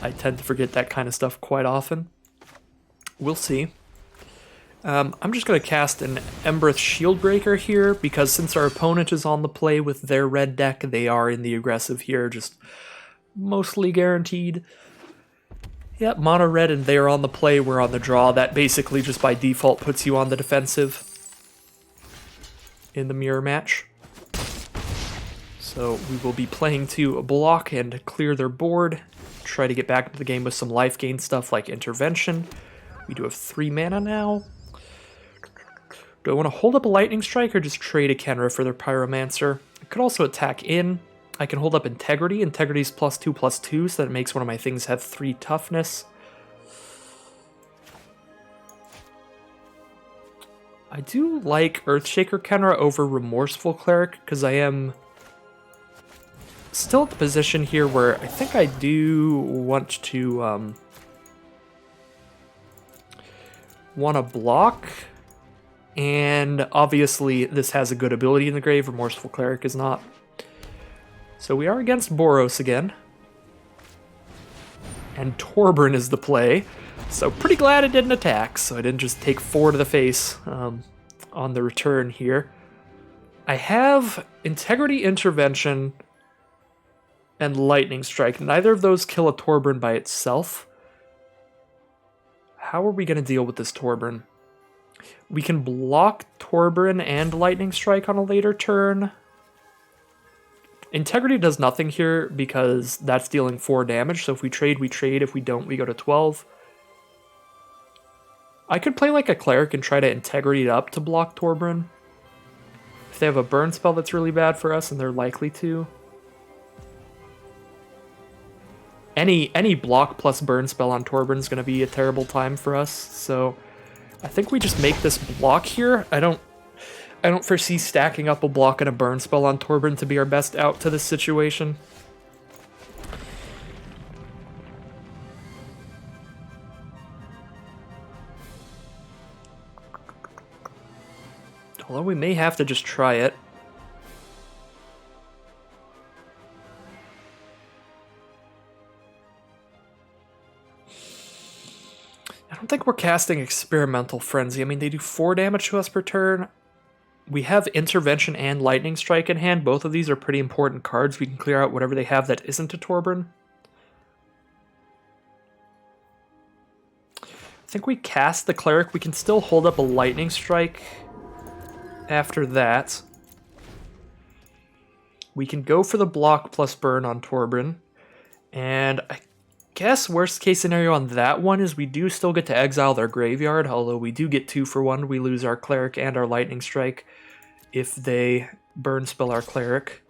I tend to forget that kind of stuff quite often. We'll see. I'm just going to cast an Embereth Shieldbreaker here, because since our opponent is on the play with their red deck, they are in the aggressive here, just mostly guaranteed. Yep, mono red and they're on the play, we're on the draw. That basically just by default puts you on the defensive in the mirror match. So we will be playing to block and clear their board, try to get back into the game with some life gain stuff like Intervention. We do have 3 mana now. Do I want to hold up a Lightning Strike or just trade a Kenra for their Pyromancer? I could also attack in. I can hold up Integrity. Integrity's +2/+2, so that makes one of my things have 3 toughness. I do like Earthshaker Kenra over Remorseful Cleric, because I am still at the position here where I think I do want to want to block. And obviously this has a good ability in the grave, Remorseful Cleric is not. So we are against Boros again. And Torbran is the play. So pretty glad it didn't attack, so I didn't just take 4 to the face on the return here. I have Integrity, Intervention, and Lightning Strike. Neither of those kill a Torbran by itself. How are we going to deal with this Torbran? We can block Torbran and Lightning Strike on a later turn. Integrity does nothing here because that's dealing 4 damage, so if we trade, we trade. If we don't, we go to 12. I could play like a Cleric and try to Integrity it up to block Torbran. If they have a burn spell that's really bad for us, and they're likely to. Any block plus burn spell on Torbran is going to be a terrible time for us, so I think we just make this block here. I don't I don't foresee stacking up a block and a burn spell on Torbran to be our best out to this situation. Although we may have to just try it. I don't think we're casting Experimental Frenzy. I mean, they do 4 damage to us per turn. We have Intervention and Lightning Strike in hand. Both of these are pretty important cards. We can clear out whatever they have that isn't a Torbran. I think we cast the Cleric. We can still hold up a Lightning Strike after that. We can go for the block plus burn on Torbran. And I guess worst case scenario on that one is we do still get to exile their graveyard, although we do get 2 for 1. We lose our Cleric and our Lightning Strike if they burn spell our Cleric.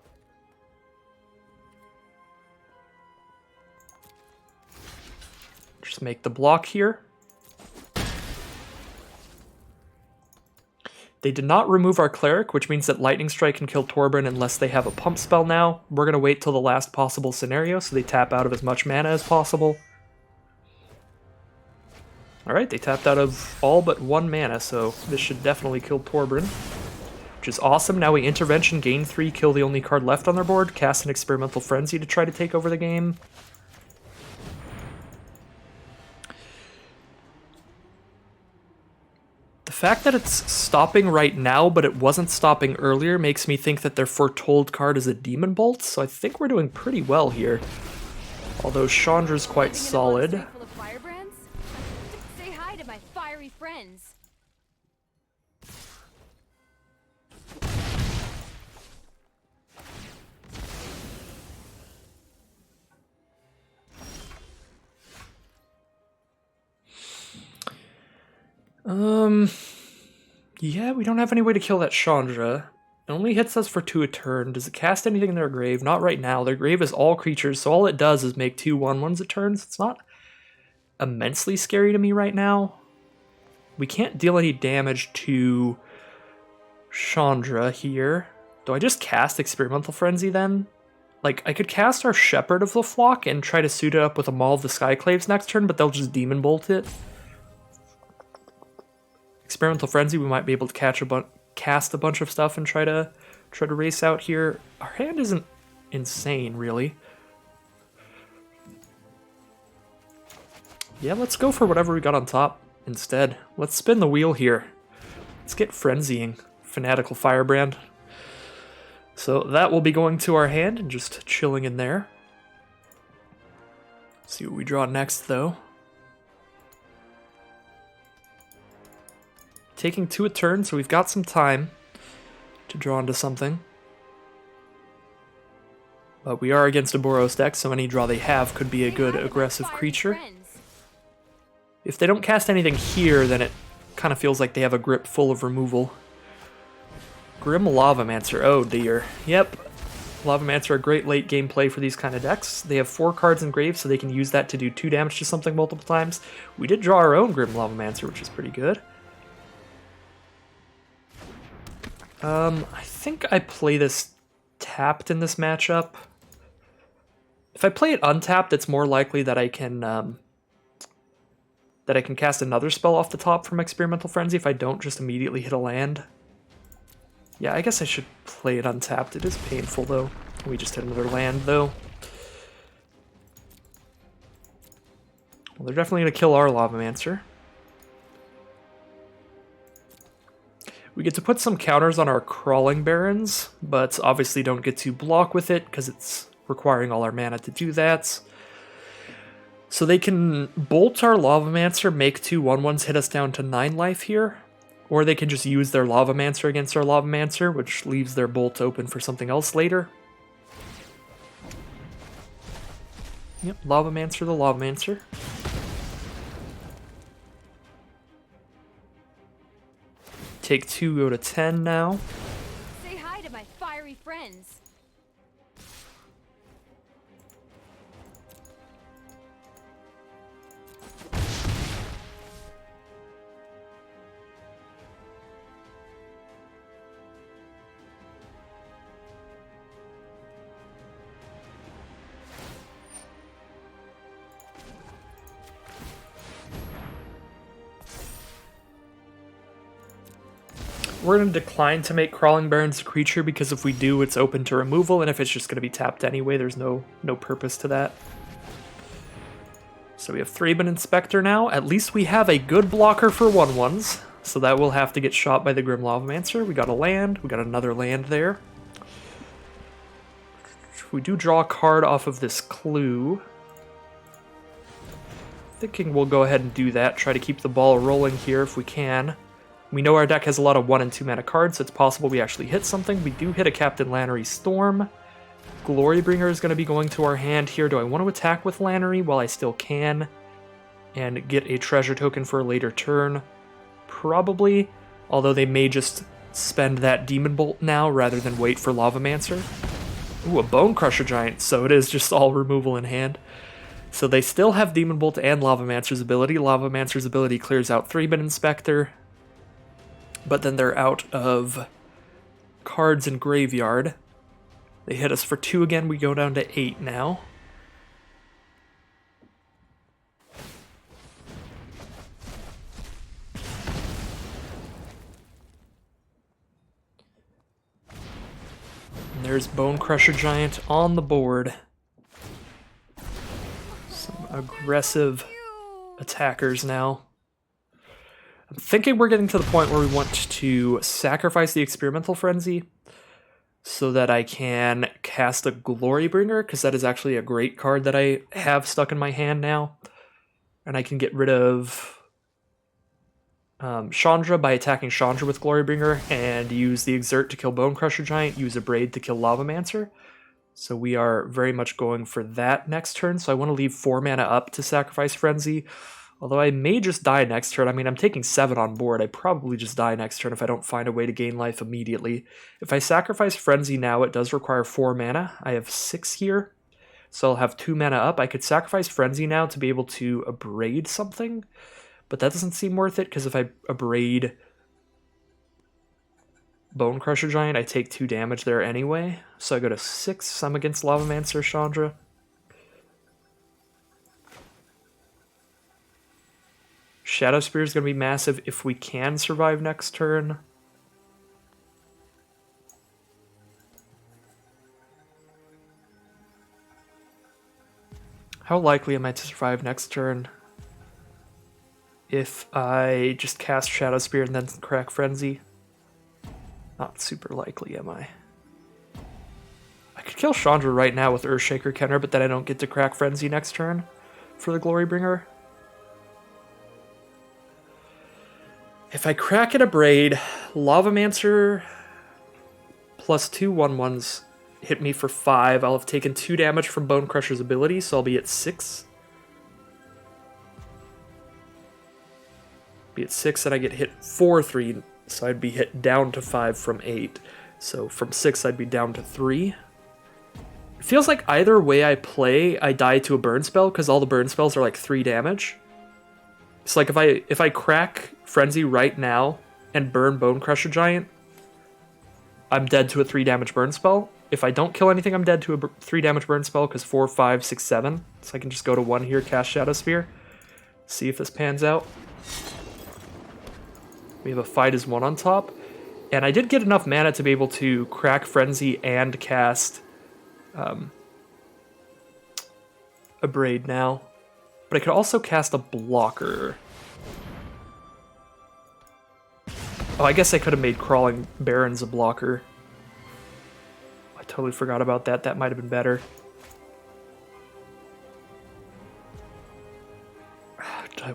Just make the block here. They did not remove our Cleric, which means that Lightning Strike can kill Torbran unless they have a pump spell now. We're going to wait till the last possible scenario, so they tap out of as much mana as possible. Alright, they tapped out of all but 1 mana, so this should definitely kill Torbran, which is awesome. Now we Intervention, gain 3, kill the only card left on their board, cast an Experimental Frenzy to try to take over the game. The fact that it's stopping right now, but it wasn't stopping earlier, makes me think that their Foretold card is a Demon Bolt, so I think we're doing pretty well here. Although Chandra's quite solid. Say hi to my fiery friends. Yeah, we don't have any way to kill that Chandra. It only hits us for 2 a turn. Does it cast anything in their grave? Not right now. Their grave is all creatures, so all it does is make 2 1/1s a turn, so it's not immensely scary to me right now. We can't deal any damage to Chandra here. Do I just cast Experimental Frenzy then? Like, I could cast our Shepherd of the Flock and try to suit it up with a Maul of the Skyclaves next turn, but they'll just Demon Bolt it. Experimental Frenzy, we might be able to cast a bunch of stuff and try to race out here. Our hand isn't insane, really. Yeah, let's go for whatever we got on top instead. Let's spin the wheel here. Let's get Frenzying Fanatical Firebrand. So that will be going to our hand and just chilling in there. See what we draw next, though. Taking 2 a turn, so we've got some time to draw into something. But we are against a Boros deck, so any draw they have could be a good aggressive creature. If they don't cast anything here, then it kind of feels like they have a grip full of removal. Grim Lavamancer, oh dear. Yep, Lavamancer, a great late game play for these kind of decks. They have 4 cards in grave, so they can use that to do 2 damage to something multiple times. We did draw our own Grim Lavamancer, which is pretty good. I think I play this tapped in this matchup. If I play it untapped, it's more likely that I can cast another spell off the top from Experimental Frenzy if I don't just immediately hit a land. Yeah, I guess I should play it untapped. It is painful, though. We just hit another land, though. Well, they're definitely going to kill our Lavamancer. We get to put some counters on our Crawling Barons, but obviously don't get to block with it because it's requiring all our mana to do that. So they can bolt our Lavamancer, make 2 1/1s, hit us down to 9 life here, or they can just use their Lavamancer against our Lavamancer, which leaves their bolt open for something else later. Yep, Lavamancer the Lavamancer. Take 2, go to 10 now. Say hi to my fiery friends. We're going to decline to make Crawling Barons a creature because if we do, it's open to removal, and if it's just going to be tapped anyway, there's no purpose to that. So we have Thraben Inspector now. At least we have a good blocker for 1/1s, so that will have to get shot by the Grim Lavamancer. We got a land. We got another land there. We do draw a card off of this clue. Thinking we'll go ahead and do that. Try to keep the ball rolling here if we can. We know our deck has a lot of 1 and 2 mana cards, so it's possible we actually hit something. We do hit a Captain Lannery Storm. Glorybringer is going to be going to our hand here. Do I want to attack with Lannery while I still can and get a treasure token for a later turn? Probably, although they may just spend that Demon Bolt now rather than wait for Lavamancer. Ooh, a Bone Crusher Giant, so it is just all removal in hand. So they still have Demon Bolt and Lavamancer's ability. Lavamancer's ability clears out Thraben Inspector, but then they're out of cards in Graveyard. They hit us for 2 again. We go down to 8 now. And there's Bone Crusher Giant on the board. Some aggressive attackers now. I'm thinking we're getting to the point where we want to sacrifice the Experimental Frenzy so that I can cast a Glorybringer, because that is actually a great card that I have stuck in my hand now. And I can get rid of Chandra by attacking Chandra with Glorybringer and use the Exert to kill Bone Crusher Giant, use a Braid to kill Lavamancer. So we are very much going for that next turn. So I want to leave 4 mana up to sacrifice Frenzy. Although I may just die next turn. I mean, I'm taking 7 on board. I probably just die next turn if I don't find a way to gain life immediately. If I sacrifice Frenzy now, it does require 4 mana. I have 6 here, so I'll have 2 mana up. I could sacrifice Frenzy now to be able to abrade something, but that doesn't seem worth it, because if I abrade Bone Crusher Giant, I take 2 damage there anyway. So I go to 6. I'm against Lavamancer, Chandra. Shadow Spear is going to be massive if we can survive next turn. How likely am I to survive next turn if I just cast Shadow Spear and then crack Frenzy? Not super likely, am I? I could kill Chandra right now with Earthshaker Kenner, but then I don't get to crack Frenzy next turn for the Glorybringer. If I crack it a Braid, Lavamancer plus 2 1/1s hit me for 5. I'll have taken 2 damage from Bone Crusher's ability, so I'll be at 6. Be at 6 and I get hit for 3, so I'd be hit down to 5 from 8. So from 6 I'd be down to 3. It feels like either way I play, I die to a burn spell, because all the burn spells are like 3 damage. It's like if I crack Frenzy right now and burn Bone Crusher Giant, I'm dead to a 3 damage burn spell. If I don't kill anything, I'm dead to a 3 damage burn spell, because 4, 5, 6, 7. So I can just go to 1 here, cast Shadow Spear. See if this pans out. We have a Fight as 1 on top. And I did get enough mana to be able to crack Frenzy and cast a Braid now. But I could also cast a blocker. Oh, I guess I could have made Crawling Barons a blocker. I totally forgot about that. That might have been better.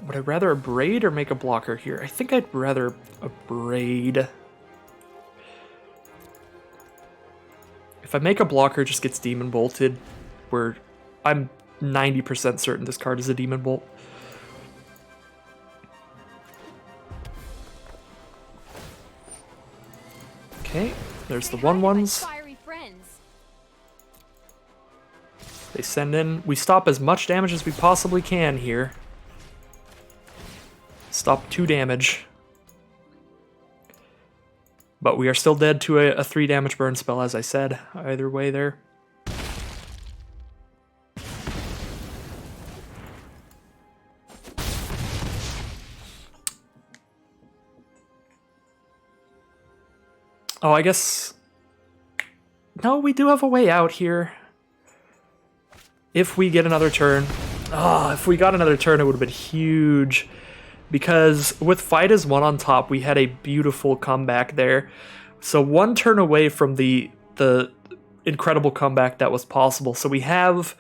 Would I rather a Braid or make a blocker here? I think I'd rather a Braid. If I make a blocker, it just gets Demon Bolted, where I'm 90% certain this card is a Demon Bolt. Okay, there's the 1/1s. They send in. We stop as much damage as we possibly can here. Stop 2 damage. But we are still dead to a 3 damage burn spell, as I said. Either way there. Oh, I guess... No, we do have a way out here. If we get another turn. Oh, if we got another turn, it would have been huge. Because with Fight as one on top, we had a beautiful comeback there. So one turn away from the incredible comeback that was possible. So we have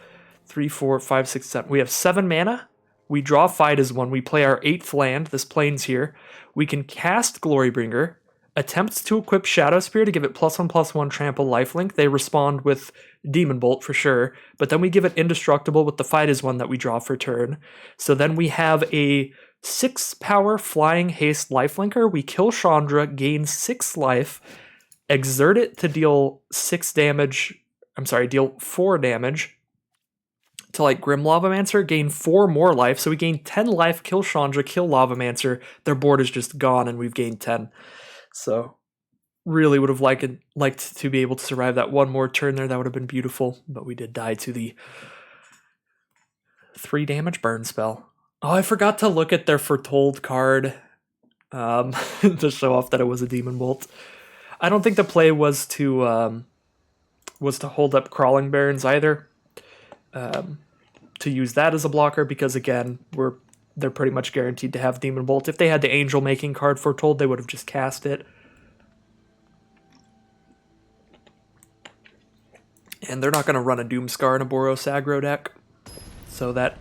3, 4, 5, 6, 7. We have 7 mana. We draw Fight as one. We play our 8th land, this plains here. We can cast Glorybringer. Attempts to equip Shadow Spear to give it +1/+1 trample lifelink. They respond with Demon Bolt for sure, but then we give it indestructible with the Fight as one that we draw for turn. So then we have a 6 power flying haste lifelinker. We kill Chandra, gain 6 life, exert it to deal 6 damage. I'm sorry, deal 4 damage to like Grim Lavamancer, gain 4 more life. So we gain 10 life, kill Chandra, kill Lavamancer. Their board is just gone, and we've gained 10. So, really would have liked to be able to survive that one more turn there. That would have been beautiful. But we did die to the 3 damage burn spell. Oh, I forgot to look at their Foretold card to show off that it was a Demon Bolt. I don't think the play was to hold up Crawling Barons either. To use that as a blocker because again, they're pretty much guaranteed to have Demon Bolt. If they had the Angel Making card Foretold, they would have just cast it. And they're not going to run a Doomscar in a Boros aggro deck. So that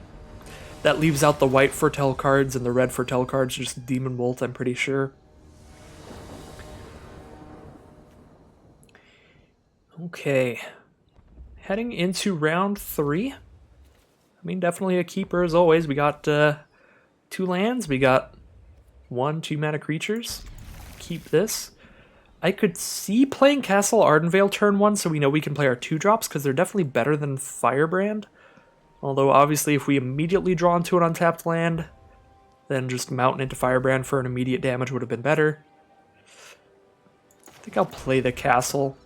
leaves out the white Foretell cards, and the red Foretell cards just Demon Bolt, I'm pretty sure. Okay. Heading into round 3. I mean, definitely a keeper as always. We got 2 lands. We got 1 2-mana creatures. Keep this. I could see playing Castle Ardenvale turn 1, so we know we can play our 2-drops, because they're definitely better than Firebrand. Although, obviously, if we immediately draw into an untapped land, then just mountain into Firebrand for an immediate damage would have been better. I think I'll play the Castle,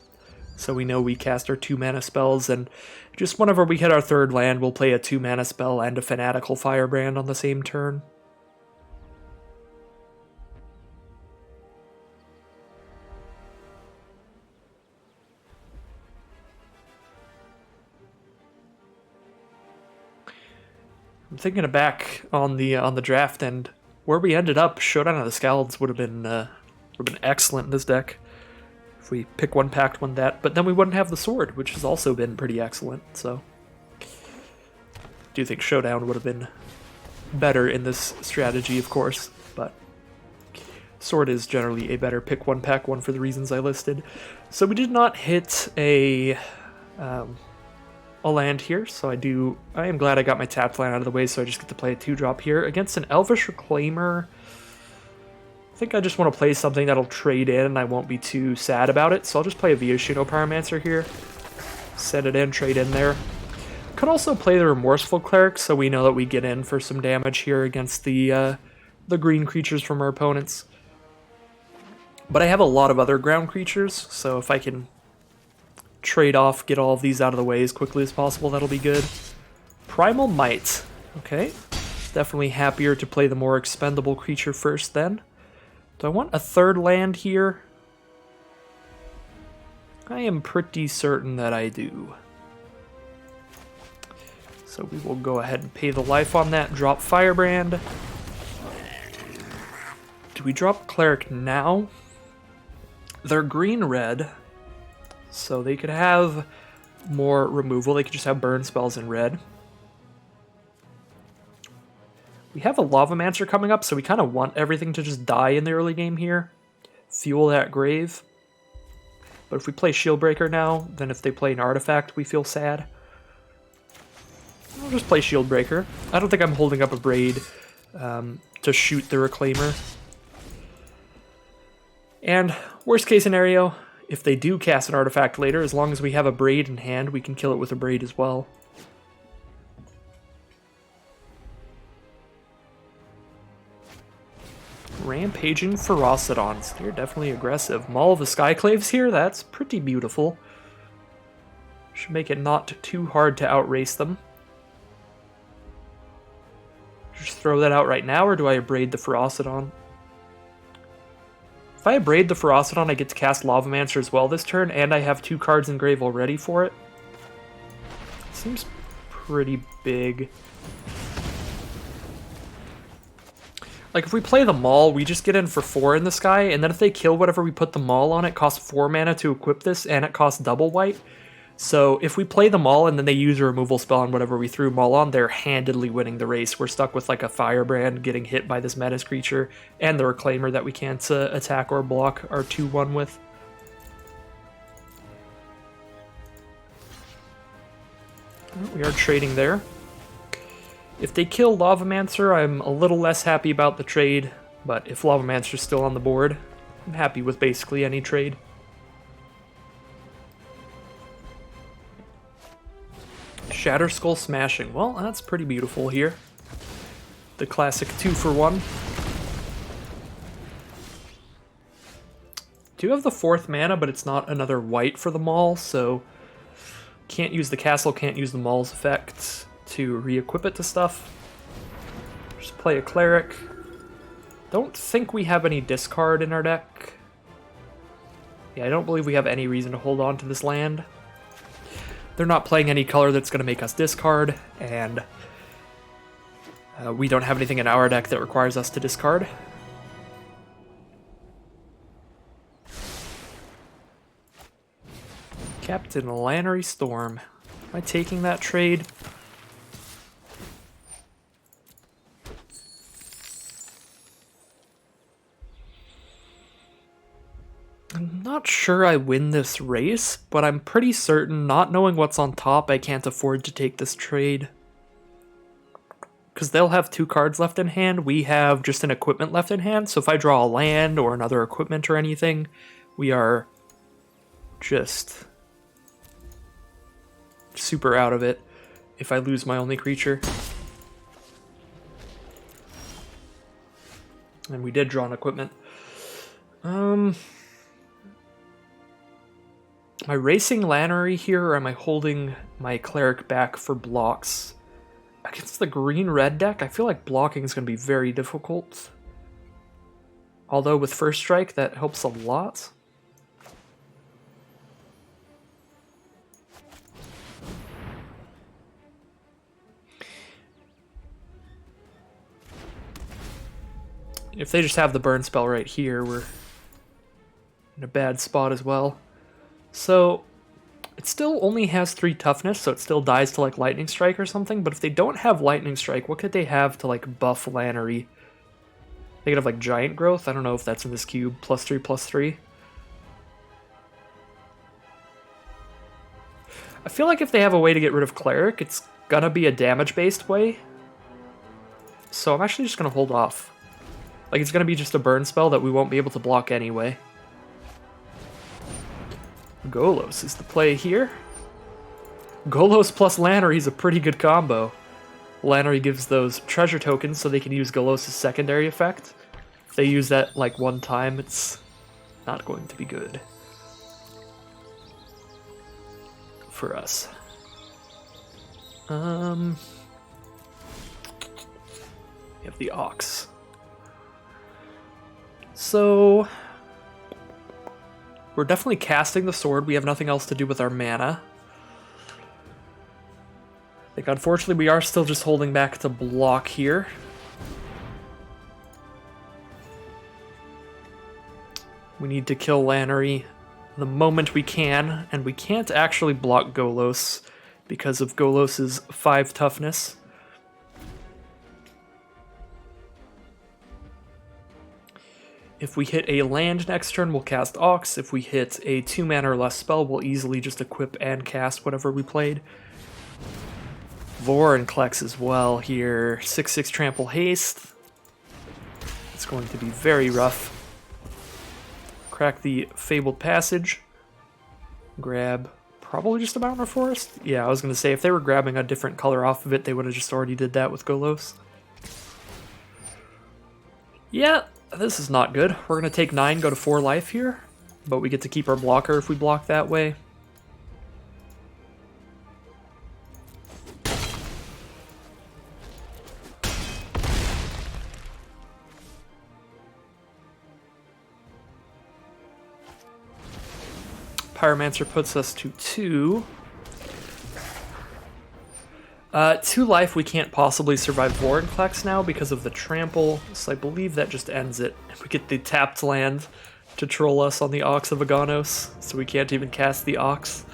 so we know we cast our 2-mana spells, and just whenever we hit our 3rd land, we'll play a 2-mana spell and a Fanatical Firebrand on the same turn. I'm thinking back on the draft, and where we ended up, Showdown of the Scalds would have been excellent in this deck. If we pick one, packed one, that. But then we wouldn't have the sword, which has also been pretty excellent, so... Do you think Showdown would have been better in this strategy, of course, but... Sword is generally a better pick one, pack one for the reasons I listed. So we did not hit a land here, so I am glad I got my tapped land out of the way, so I just get to play a 2-drop here. Against an Elvish Reclaimer... I think I just want to play something that'll trade in and I won't be too sad about it, so I'll just play a Vioshino Pyromancer here. Set it in, trade in there. Could also play the Remorseful Cleric, so we know that we get in for some damage here against the green creatures from our opponents. But I have a lot of other ground creatures, so if I can trade off, get all of these out of the way as quickly as possible, that'll be good. Primal Might. Okay. Definitely happier to play the more expendable creature first then. Do I want a 3rd land here? I am pretty certain that I do. So we will go ahead and pay the life on that, drop Firebrand. Do we drop Cleric now? They're green-red, so they could have more removal. They could just have burn spells in red. We have a Lavamancer coming up, so we kind of want everything to just die in the early game here. Fuel that grave. But if we play Shieldbreaker now, then if they play an artifact, we feel sad. I'll just play Shieldbreaker. I don't think I'm holding up a Braid to shoot the Reclaimer. And worst case scenario, if they do cast an artifact later, as long as we have a Braid in hand, we can kill it with a Braid as well. Rampaging Ferocidons. They're definitely aggressive. Maul of the Skyclaves here, that's pretty beautiful. Should make it not too hard to outrace them. Just throw that out right now, or do I braid the Ferocidon? If I Abrade the Ferocidon, I get to cast Lavamancer as well this turn, and I have 2 cards in grave already for it. Seems pretty big. Like, if we play the Maul, we just get in for 4 in the sky, and then if they kill whatever we put the Maul on, it costs 4 mana to equip this, and it costs double white. So if we play the Maul and then they use a removal spell on whatever we threw Maul on, they're handedly winning the race. We're stuck with like a Firebrand getting hit by this Menace creature, and the Reclaimer that we can't attack or block our 2-1 with. We are trading there. If they kill Lavamancer, I'm a little less happy about the trade, but if Lavamancer's still on the board, I'm happy with basically any trade. Shatter Skull Smashing. Well, that's pretty beautiful here. The classic 2-for-1. Do have the 4th mana, but it's not another white for the Maul, so can't use the castle, can't use the Maul's effect to re-equip it to stuff. Just play a Cleric. Don't think we have any discard in our deck. Yeah, I don't believe we have any reason to hold on to this land. They're not playing any color that's going to make us discard, and we don't have anything in our deck that requires us to discard. Captain Lannery Storm. Am I taking that trade? I'm not sure I win this race, but I'm pretty certain, not knowing what's on top, I can't afford to take this trade. Because they'll have 2 cards left in hand, we have just an equipment left in hand, so if I draw a land or another equipment or anything, we are just super out of it if I lose my only creature. And we did draw an equipment. Am I racing Lannery here, or am I holding my Cleric back for blocks? Against the green-red deck, I feel like blocking is going to be very difficult. Although with First Strike, that helps a lot. If they just have the burn spell right here, we're in a bad spot as well. So, it still only has 3 toughness, so it still dies to like Lightning Strike or something, but if they don't have Lightning Strike, what could they have to like buff Lannery? They could have like Giant Growth, I don't know if that's in this cube, +3/+3. I feel like if they have a way to get rid of Cleric, it's gonna be a damage-based way. So I'm actually just gonna hold off. Like, it's gonna be just a burn spell that we won't be able to block anyway. Golos is the play here. Golos plus Lannery is a pretty good combo. Lannery gives those treasure tokens so they can use Golos' secondary effect. If they use that like one time, it's not going to be good for us. We have the Ox. So we're definitely casting the sword. We have nothing else to do with our mana. I think unfortunately we are still just holding back to block here. We need to kill Lannery the moment we can, and we can't actually block Golos because of Golos's 5 toughness. If we hit a land next turn, we'll cast Ox. If we hit a 2 mana or less spell, we'll easily just equip and cast whatever we played. Vorinclex as well here. 6/6 Trample Haste. It's going to be very rough. Crack the Fabled Passage. Grab probably just a Mountain or Forest. Yeah, I was going to say, if they were grabbing a different color off of it, they would have just already did that with Golos. Yeah, this is not good. We're going to take 9, go to 4 life here, but we get to keep our blocker if we block that way. Pyromancer puts us to 2. 2 life, we can't possibly survive Vorinclex now because of the trample, so I believe that just ends it. We get the tapped land to troll us on the Ox of Aganos, so we can't even cast the Ox.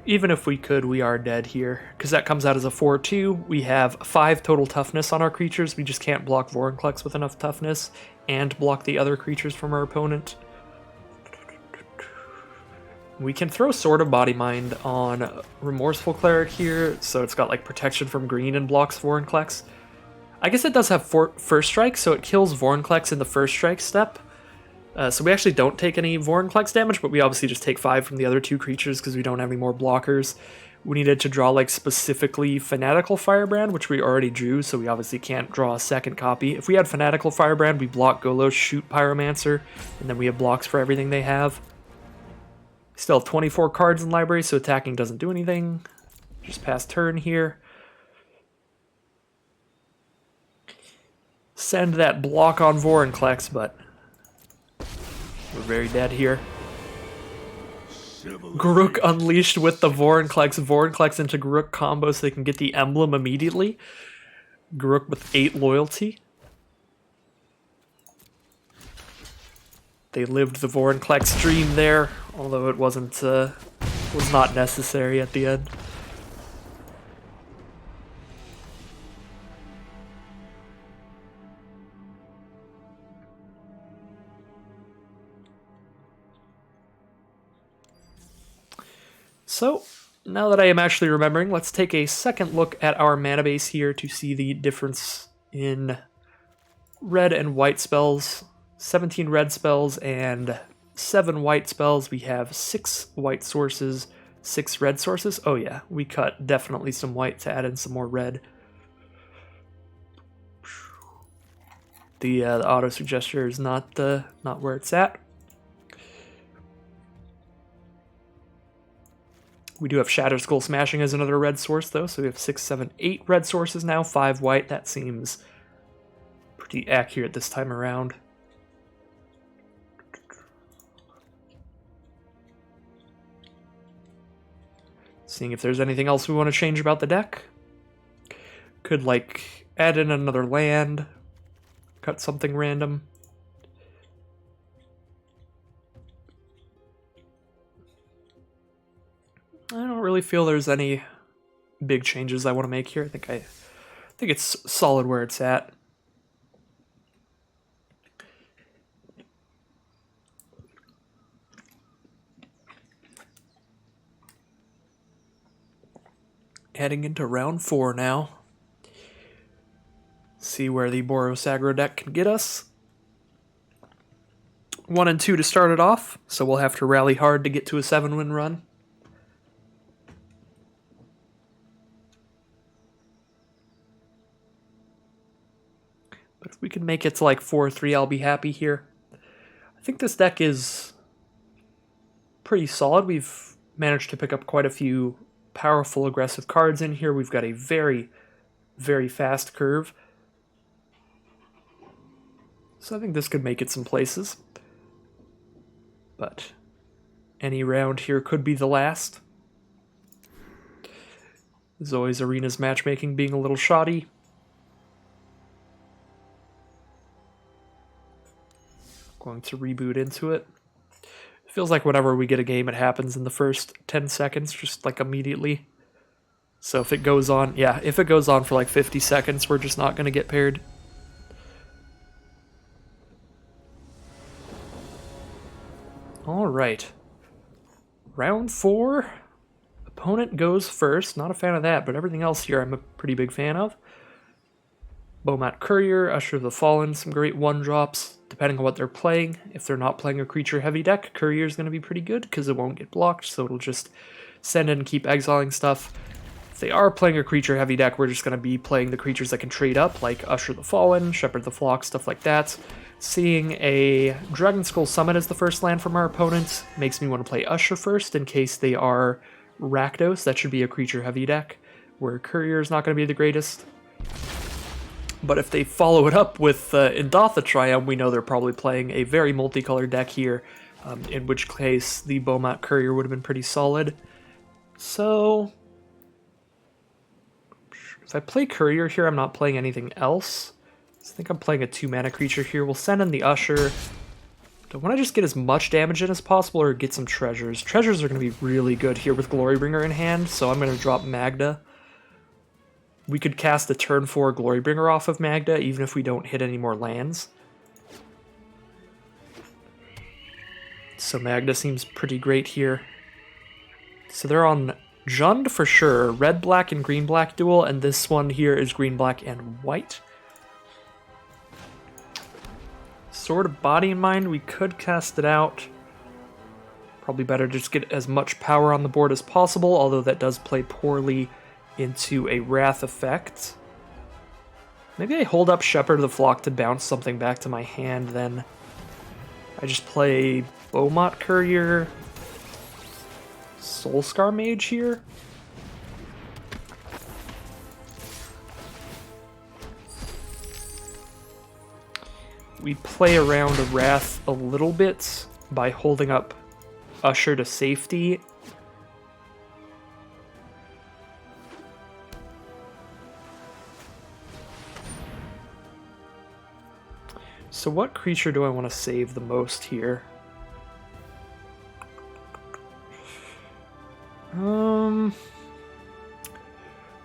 Even if we could, we are dead here, because that comes out as a 4-2. We have 5 total toughness on our creatures. We just can't block Vorinclex with enough toughness and block the other creatures from our opponent. We can throw Sword of Body Mind on Remorseful Cleric here, so it's got like protection from green and blocks Vorinclex. I guess it does have First Strike, so it kills Vorinclex in the First Strike step. So we actually don't take any Vorinclex damage, but we obviously just take 5 from the other 2 creatures because we don't have any more blockers. We needed to draw like specifically Fanatical Firebrand, which we already drew, so we obviously can't draw a second copy. If we had Fanatical Firebrand, we block Golos, shoot Pyromancer, and then we have blocks for everything they have. Still have 24 cards in library, so attacking doesn't do anything. Just pass turn here. Send that block on Vorinclex, but we're very dead here. Garruk unleashed with the Vorinclex into Garruk combo so they can get the emblem immediately. Garruk with 8 loyalty. They lived the Vorinclex dream there, although it was not necessary at the end. So, now that I am actually remembering, let's take a second look at our mana base here to see the difference in red and white spells. 17 red spells and 7 white spells. We have 6 white sources, 6 red sources. Oh yeah, we cut definitely some white to add in some more red. The auto suggester is not where it's at. We do have Shatter Skull Smashing as another red source though, so we have 6, 7, 8 red sources now, 5 white. That seems pretty accurate this time around. Seeing if there's anything else we want to change about the deck. Could, like, add in another land. Cut something random. I don't really feel there's any big changes I want to make here. I think it's solid where it's at. Heading into round 4 now. See where the Boros aggro deck can get us. 1 and 2 to start it off, so we'll have to rally hard to get to a 7-win run. But if we can make it to like 4-3, I'll be happy here. I think this deck is pretty solid. We've managed to pick up quite a few powerful aggressive cards in here. We've got a very, very fast curve. So I think this could make it some places. But any round here could be the last. As always, Arena's matchmaking being a little shoddy. Going to reboot into it. Feels like whenever we get a game, it happens in the first 10 seconds, just like immediately. So if it goes on, yeah, if it goes on for like 50 seconds, we're just not going to get paired. All right. Round 4. Opponent goes first. Not a fan of that, but everything else here I'm a pretty big fan of. Bomat Courier, Usher of the Fallen, some great 1-drops, depending on what they're playing. If they're not playing a creature-heavy deck, Courier is going to be pretty good, because it won't get blocked, so it'll just send in and keep exiling stuff. If they are playing a creature-heavy deck, we're just going to be playing the creatures that can trade up, like Usher the Fallen, Shepherd the Flock, stuff like that. Seeing a Dragon Skull Summit as the first land from our opponents makes me want to play Usher first, in case they are Rakdos. That should be a creature-heavy deck, where Courier is not going to be the greatest. But if they follow it up with Indotha Triumph, we know they're probably playing a very multicolored deck here. in which case the Beaumont Courier would have been pretty solid. So if I play Courier here, I'm not playing anything else. I think I'm playing a 2-mana creature here. We'll send in the Usher. Do I want to just get as much damage in as possible or get some treasures? Treasures are going to be really good here with Glorybringer in hand, so I'm going to drop Magda. We could cast a turn 4 Glorybringer off of Magda, even if we don't hit any more lands. So Magda seems pretty great here. So they're on Jund for sure. Red, black, and green, black duel, and this one here is green, black, and white. Sword of Body in Mind, we could cast it out. Probably better to just get as much power on the board as possible, although that does play poorly into a Wrath effect. Maybe I hold up Shepherd of the Flock to bounce something back to my hand, then I just play Beaumont Courier, Soulscar Mage here. We play around a Wrath a little bit by holding up Usher to safety. So what creature do I want to save the most here?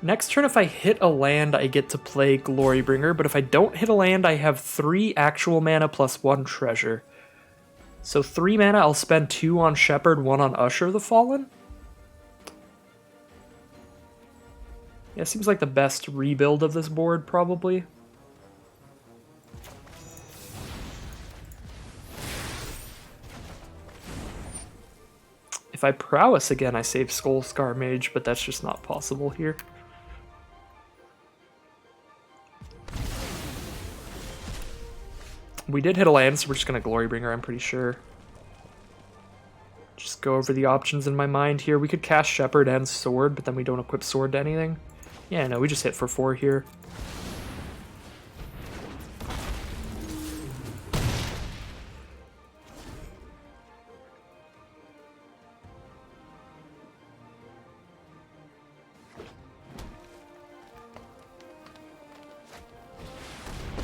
Next turn, if I hit a land, I get to play Glorybringer, but if I don't hit a land, I have 3 actual mana plus 1 treasure. So 3 mana, I'll spend 2 on Shepherd, 1 on Usher the Fallen. Yeah, seems like the best rebuild of this board, probably. If I prowess again, I save Soulscar Mage, but that's just not possible here. We did hit a land, so we're just going to Glorybringer, I'm pretty sure. Just go over the options in my mind here. We could cast Shepherd and Sword, but then we don't equip Sword to anything. Yeah, no, we just hit for 4 here.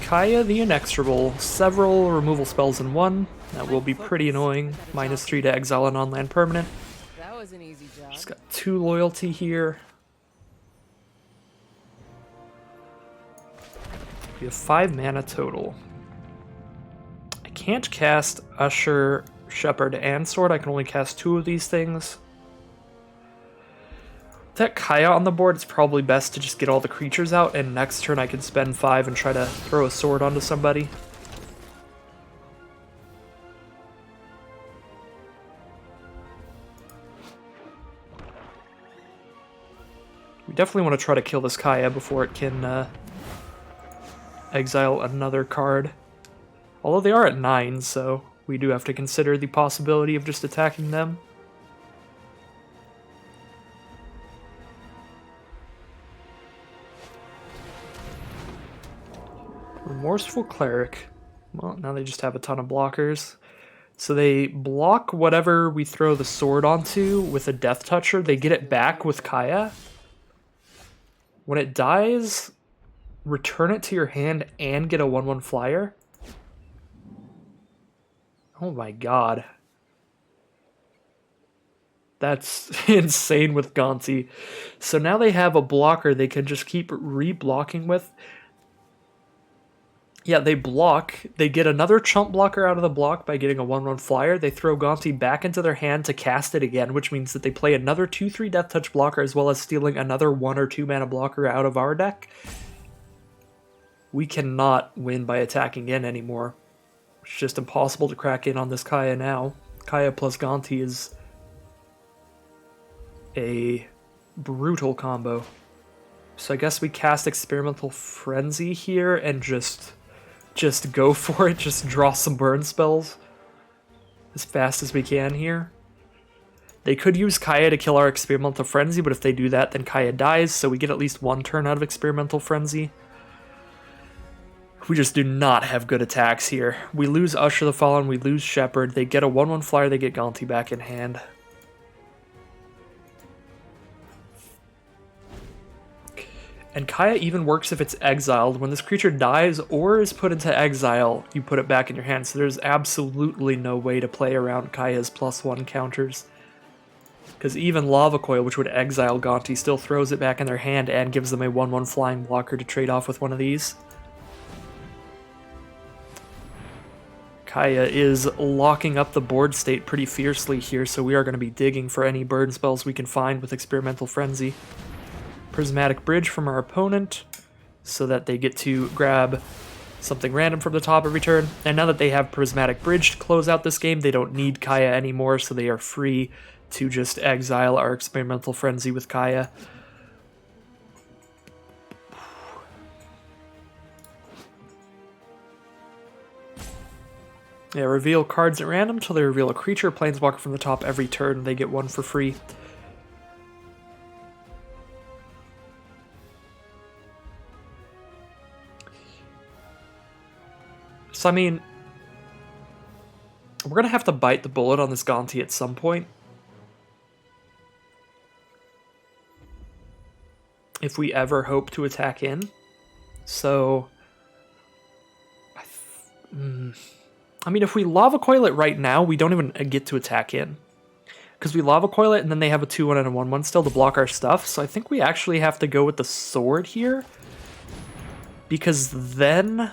Kaya the Inexorable, several removal spells in one. That will be pretty annoying. -3 to exile a non-land permanent. That was an easy job. Just got 2 loyalty here. We have 5 mana total. I can't cast Usher, Shepherd, and Sword. I can only cast 2 of these things. With that Kaya on the board, it's probably best to just get all the creatures out, and next turn I can spend 5 and try to throw a sword onto somebody. We definitely want to try to kill this Kaya before it can exile another card. Although they are at 9, so we do have to consider the possibility of just attacking them. Remorseful Cleric. Well, now they just have a ton of blockers. So they block whatever we throw the sword onto with a Death Toucher. They get it back with Kaya. When it dies, return it to your hand and get a 1/1 flyer. Oh my god. That's insane with Gonti. So now they have a blocker they can just keep re-blocking with. Yeah, they block. They get another chump blocker out of the block by getting a 1/1 flyer. They throw Gonti back into their hand to cast it again, which means that they play another 2/3 Death Touch blocker as well as stealing another 1 or 2 mana blocker out of our deck. We cannot win by attacking in anymore. It's just impossible to crack in on this Kaya now. Kaya plus Gonti is a brutal combo. So I guess we cast Experimental Frenzy here and just go for it, just draw some burn spells as fast as we can here. They could use Kaya to kill our Experimental Frenzy, but if they do that, then Kaya dies, so we get at least 1 turn out of Experimental Frenzy. We just do not have good attacks here. We lose Usher the Fallen, we lose Shepherd. They get a 1/1 flyer, they get Gonti back in hand. And Kaya even works if it's exiled. When this creature dies or is put into exile, you put it back in your hand. So there's absolutely no way to play around Kaya's +1 counters. Because even Lava Coil, which would exile Gonti, still throws it back in their hand and gives them a 1/1 flying blocker to trade off with one of these. Kaya is locking up the board state pretty fiercely here, so we are going to be digging for any burn spells we can find with Experimental Frenzy. Prismatic Bridge from our opponent, so that they get to grab something random from the top every turn. And now that they have Prismatic Bridge to close out this game, they don't need Kaya anymore, so they are free to just exile our Experimental Frenzy with Kaya. Yeah, reveal cards at random until they reveal a creature, planeswalker from the top every turn. They get one for free. So, I mean, we're going to have to bite the bullet on this Gonti at some point. If we ever hope to attack in. So, I mean, if we Lava Coil it right now, we don't even get to attack in. Because we Lava Coil it, and then they have a 2/1 and a 1/1 still to block our stuff. So I think we actually have to go with the sword here. Because then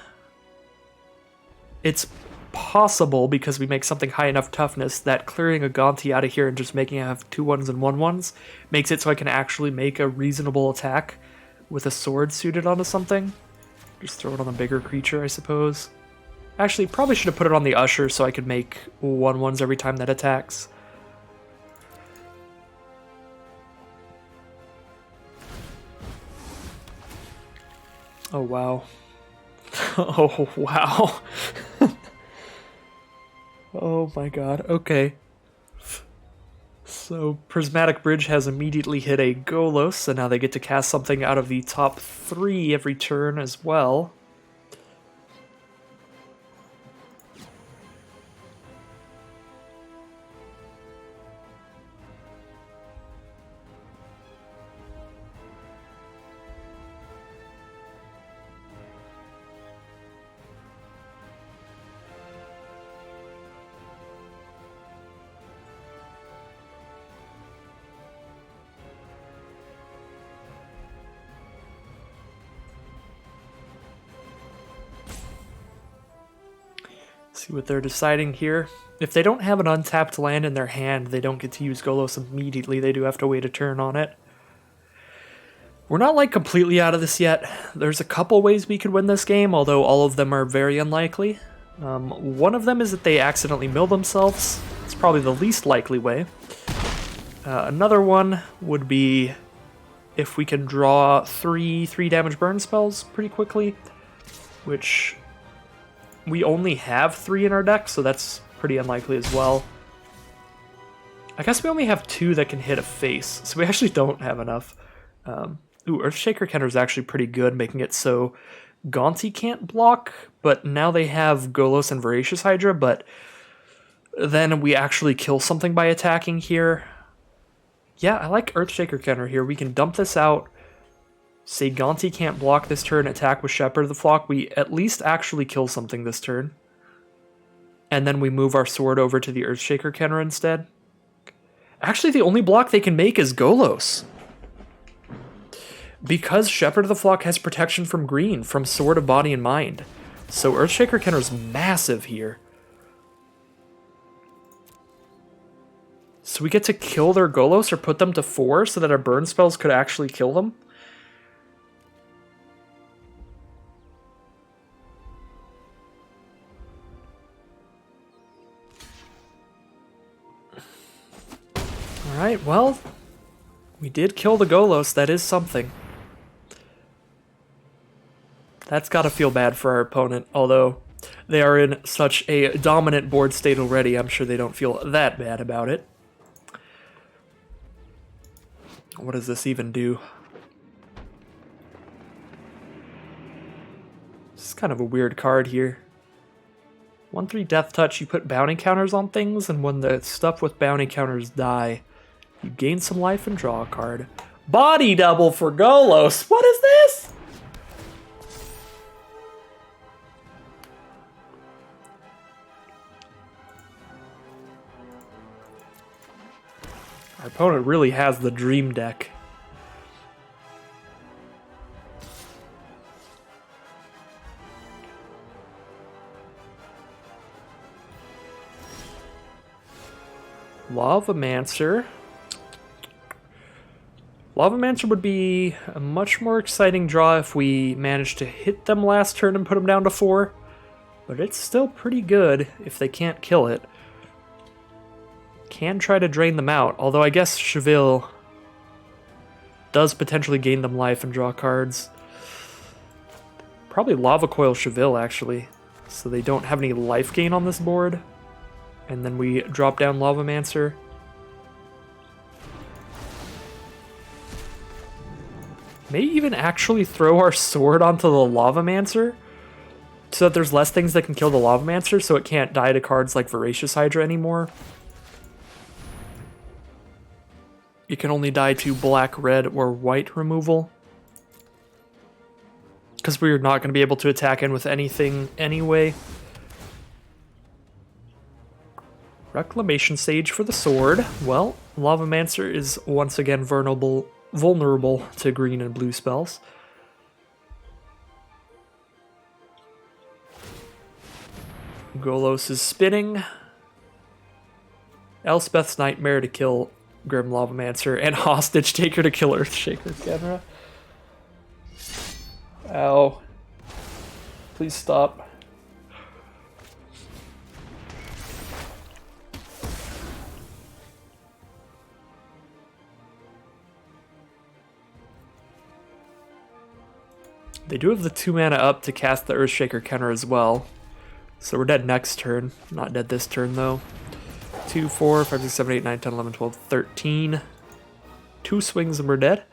it's possible, because we make something high enough toughness, that clearing a Gonti out of here and just making it have 2/1s and 1/1s makes it so I can actually make a reasonable attack with a sword suited onto something. Just throw it on a bigger creature, I suppose. Actually, probably should have put it on the Usher so I could make 1/1s every time that attacks. Oh, wow. Oh, wow. Oh my god, okay. So, Prismatic Bridge has immediately hit a Golos, so now they get to cast something out of the top 3 every turn as well. See what they're deciding here. If they don't have an untapped land in their hand, they don't get to use Golos immediately. They do have to wait a turn on it. We're not, like, completely out of this yet. There's a couple ways we could win this game, although all of them are very unlikely. One of them is that they accidentally mill themselves. It's probably the least likely way. Another one would be if we can draw 3 damage burn spells pretty quickly, which we only have 3 in our deck, so that's pretty unlikely as well. I guess we only have 2 that can hit a face, so we actually don't have enough. Earthshaker Kenner is actually pretty good, making it so Gonti can't block, but now they have Golos and Voracious Hydra, but then we actually kill something by attacking here. Yeah, I like Earthshaker Kenner here. We can dump this out, say Gonti can't block this turn, attack with Shepherd of the Flock. We at least actually kill something this turn. And then we move our sword over to the Earthshaker Kenner instead. Actually, the only block they can make is Golos. Because Shepherd of the Flock has protection from green, from Sword of Body and Mind. So Earthshaker Kenner's massive here. So we get to kill their Golos or put them to 4 so that our burn spells could actually kill them. Alright, well, we did kill the Golos. That is something. That's gotta feel bad for our opponent, although they are in such a dominant board state already, I'm sure they don't feel that bad about it. What does this even do? This is kind of a weird card here. 1/3 Death Touch, you put bounty counters on things, and when the stuff with bounty counters die, you gain some life and draw a card. Body double for Golos! What is this? Our opponent really has the dream deck. Lavamancer. Lavamancer would be a much more exciting draw if we managed to hit them last turn and put them down to 4. But it's still pretty good if they can't kill it. Can try to drain them out, although I guess Cheville does potentially gain them life and draw cards. Probably Lava Coil Cheville, actually, so they don't have any life gain on this board. And then we drop down Lavamancer. May even actually throw our sword onto the Lavamancer so that there's less things that can kill the Lavamancer, so it can't die to cards like Voracious Hydra anymore. You can only die to black, red, or white removal, because we're not going to be able to attack in with anything anyway. Reclamation Sage for the sword. Well, Lavamancer is once again vulnerable to green and blue spells. Golos is spinning. Elspeth's Nightmare to kill Grim Lavamancer, and Hostage Taker to kill Earthshaker Genera. Ow. Please stop. They do have the 2 mana up to cast the Earthshaker Kenner as well. So we're dead next turn. Not dead this turn, though. 2, 4, 5, 6, 7, 8, 9, 10, 11, 12, 13. 2 swings and we're dead.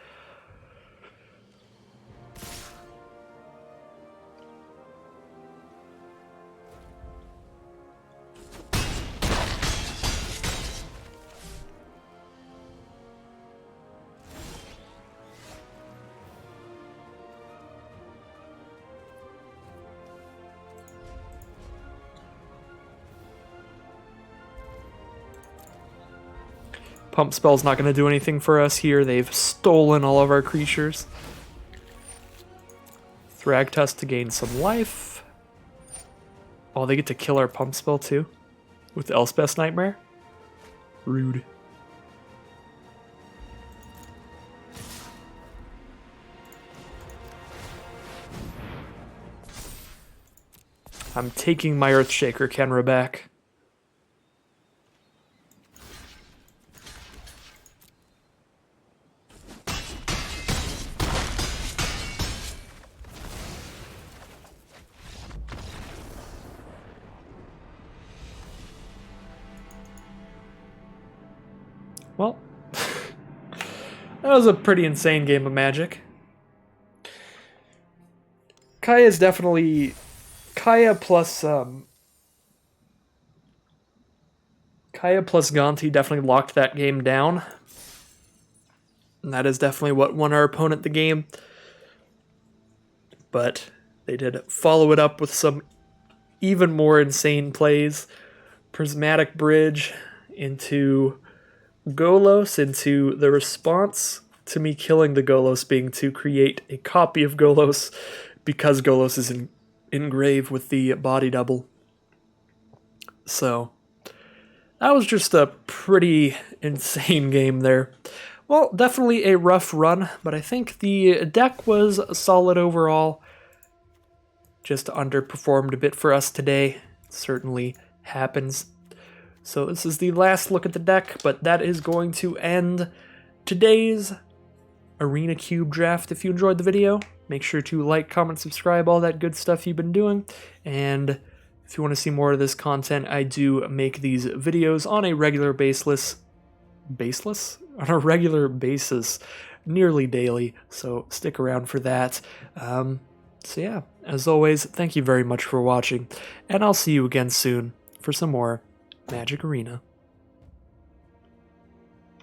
Pump Spell's not going to do anything for us here. They've stolen all of our creatures. Thragtusk to gain some life. Oh, they get to kill our Pump Spell too? With Elspeth's Nightmare? Rude. I'm taking my Earthshaker Kenra back. Well, that was a pretty insane game of Magic. Kaya is definitely... Kaya plus Gonti definitely locked that game down. And that is definitely what won our opponent the game. But they did follow it up with some even more insane plays. Prismatic Bridge into Golos, into the response to me killing the Golos being to create a copy of Golos because Golos is engraved with the body double. So that was just a pretty insane game there. Well, definitely a rough run, but I think the deck was solid overall. Just underperformed a bit for us today. It certainly happens. So this is the last look at the deck, but that is going to end today's Arena Cube draft. If you enjoyed the video, make sure to like, comment, subscribe, all that good stuff you've been doing. And if you want to see more of this content, I do make these videos on a regular basis, nearly daily. So stick around for that. So yeah, as always, thank you very much for watching, and I'll see you again soon for some more Magic Arena.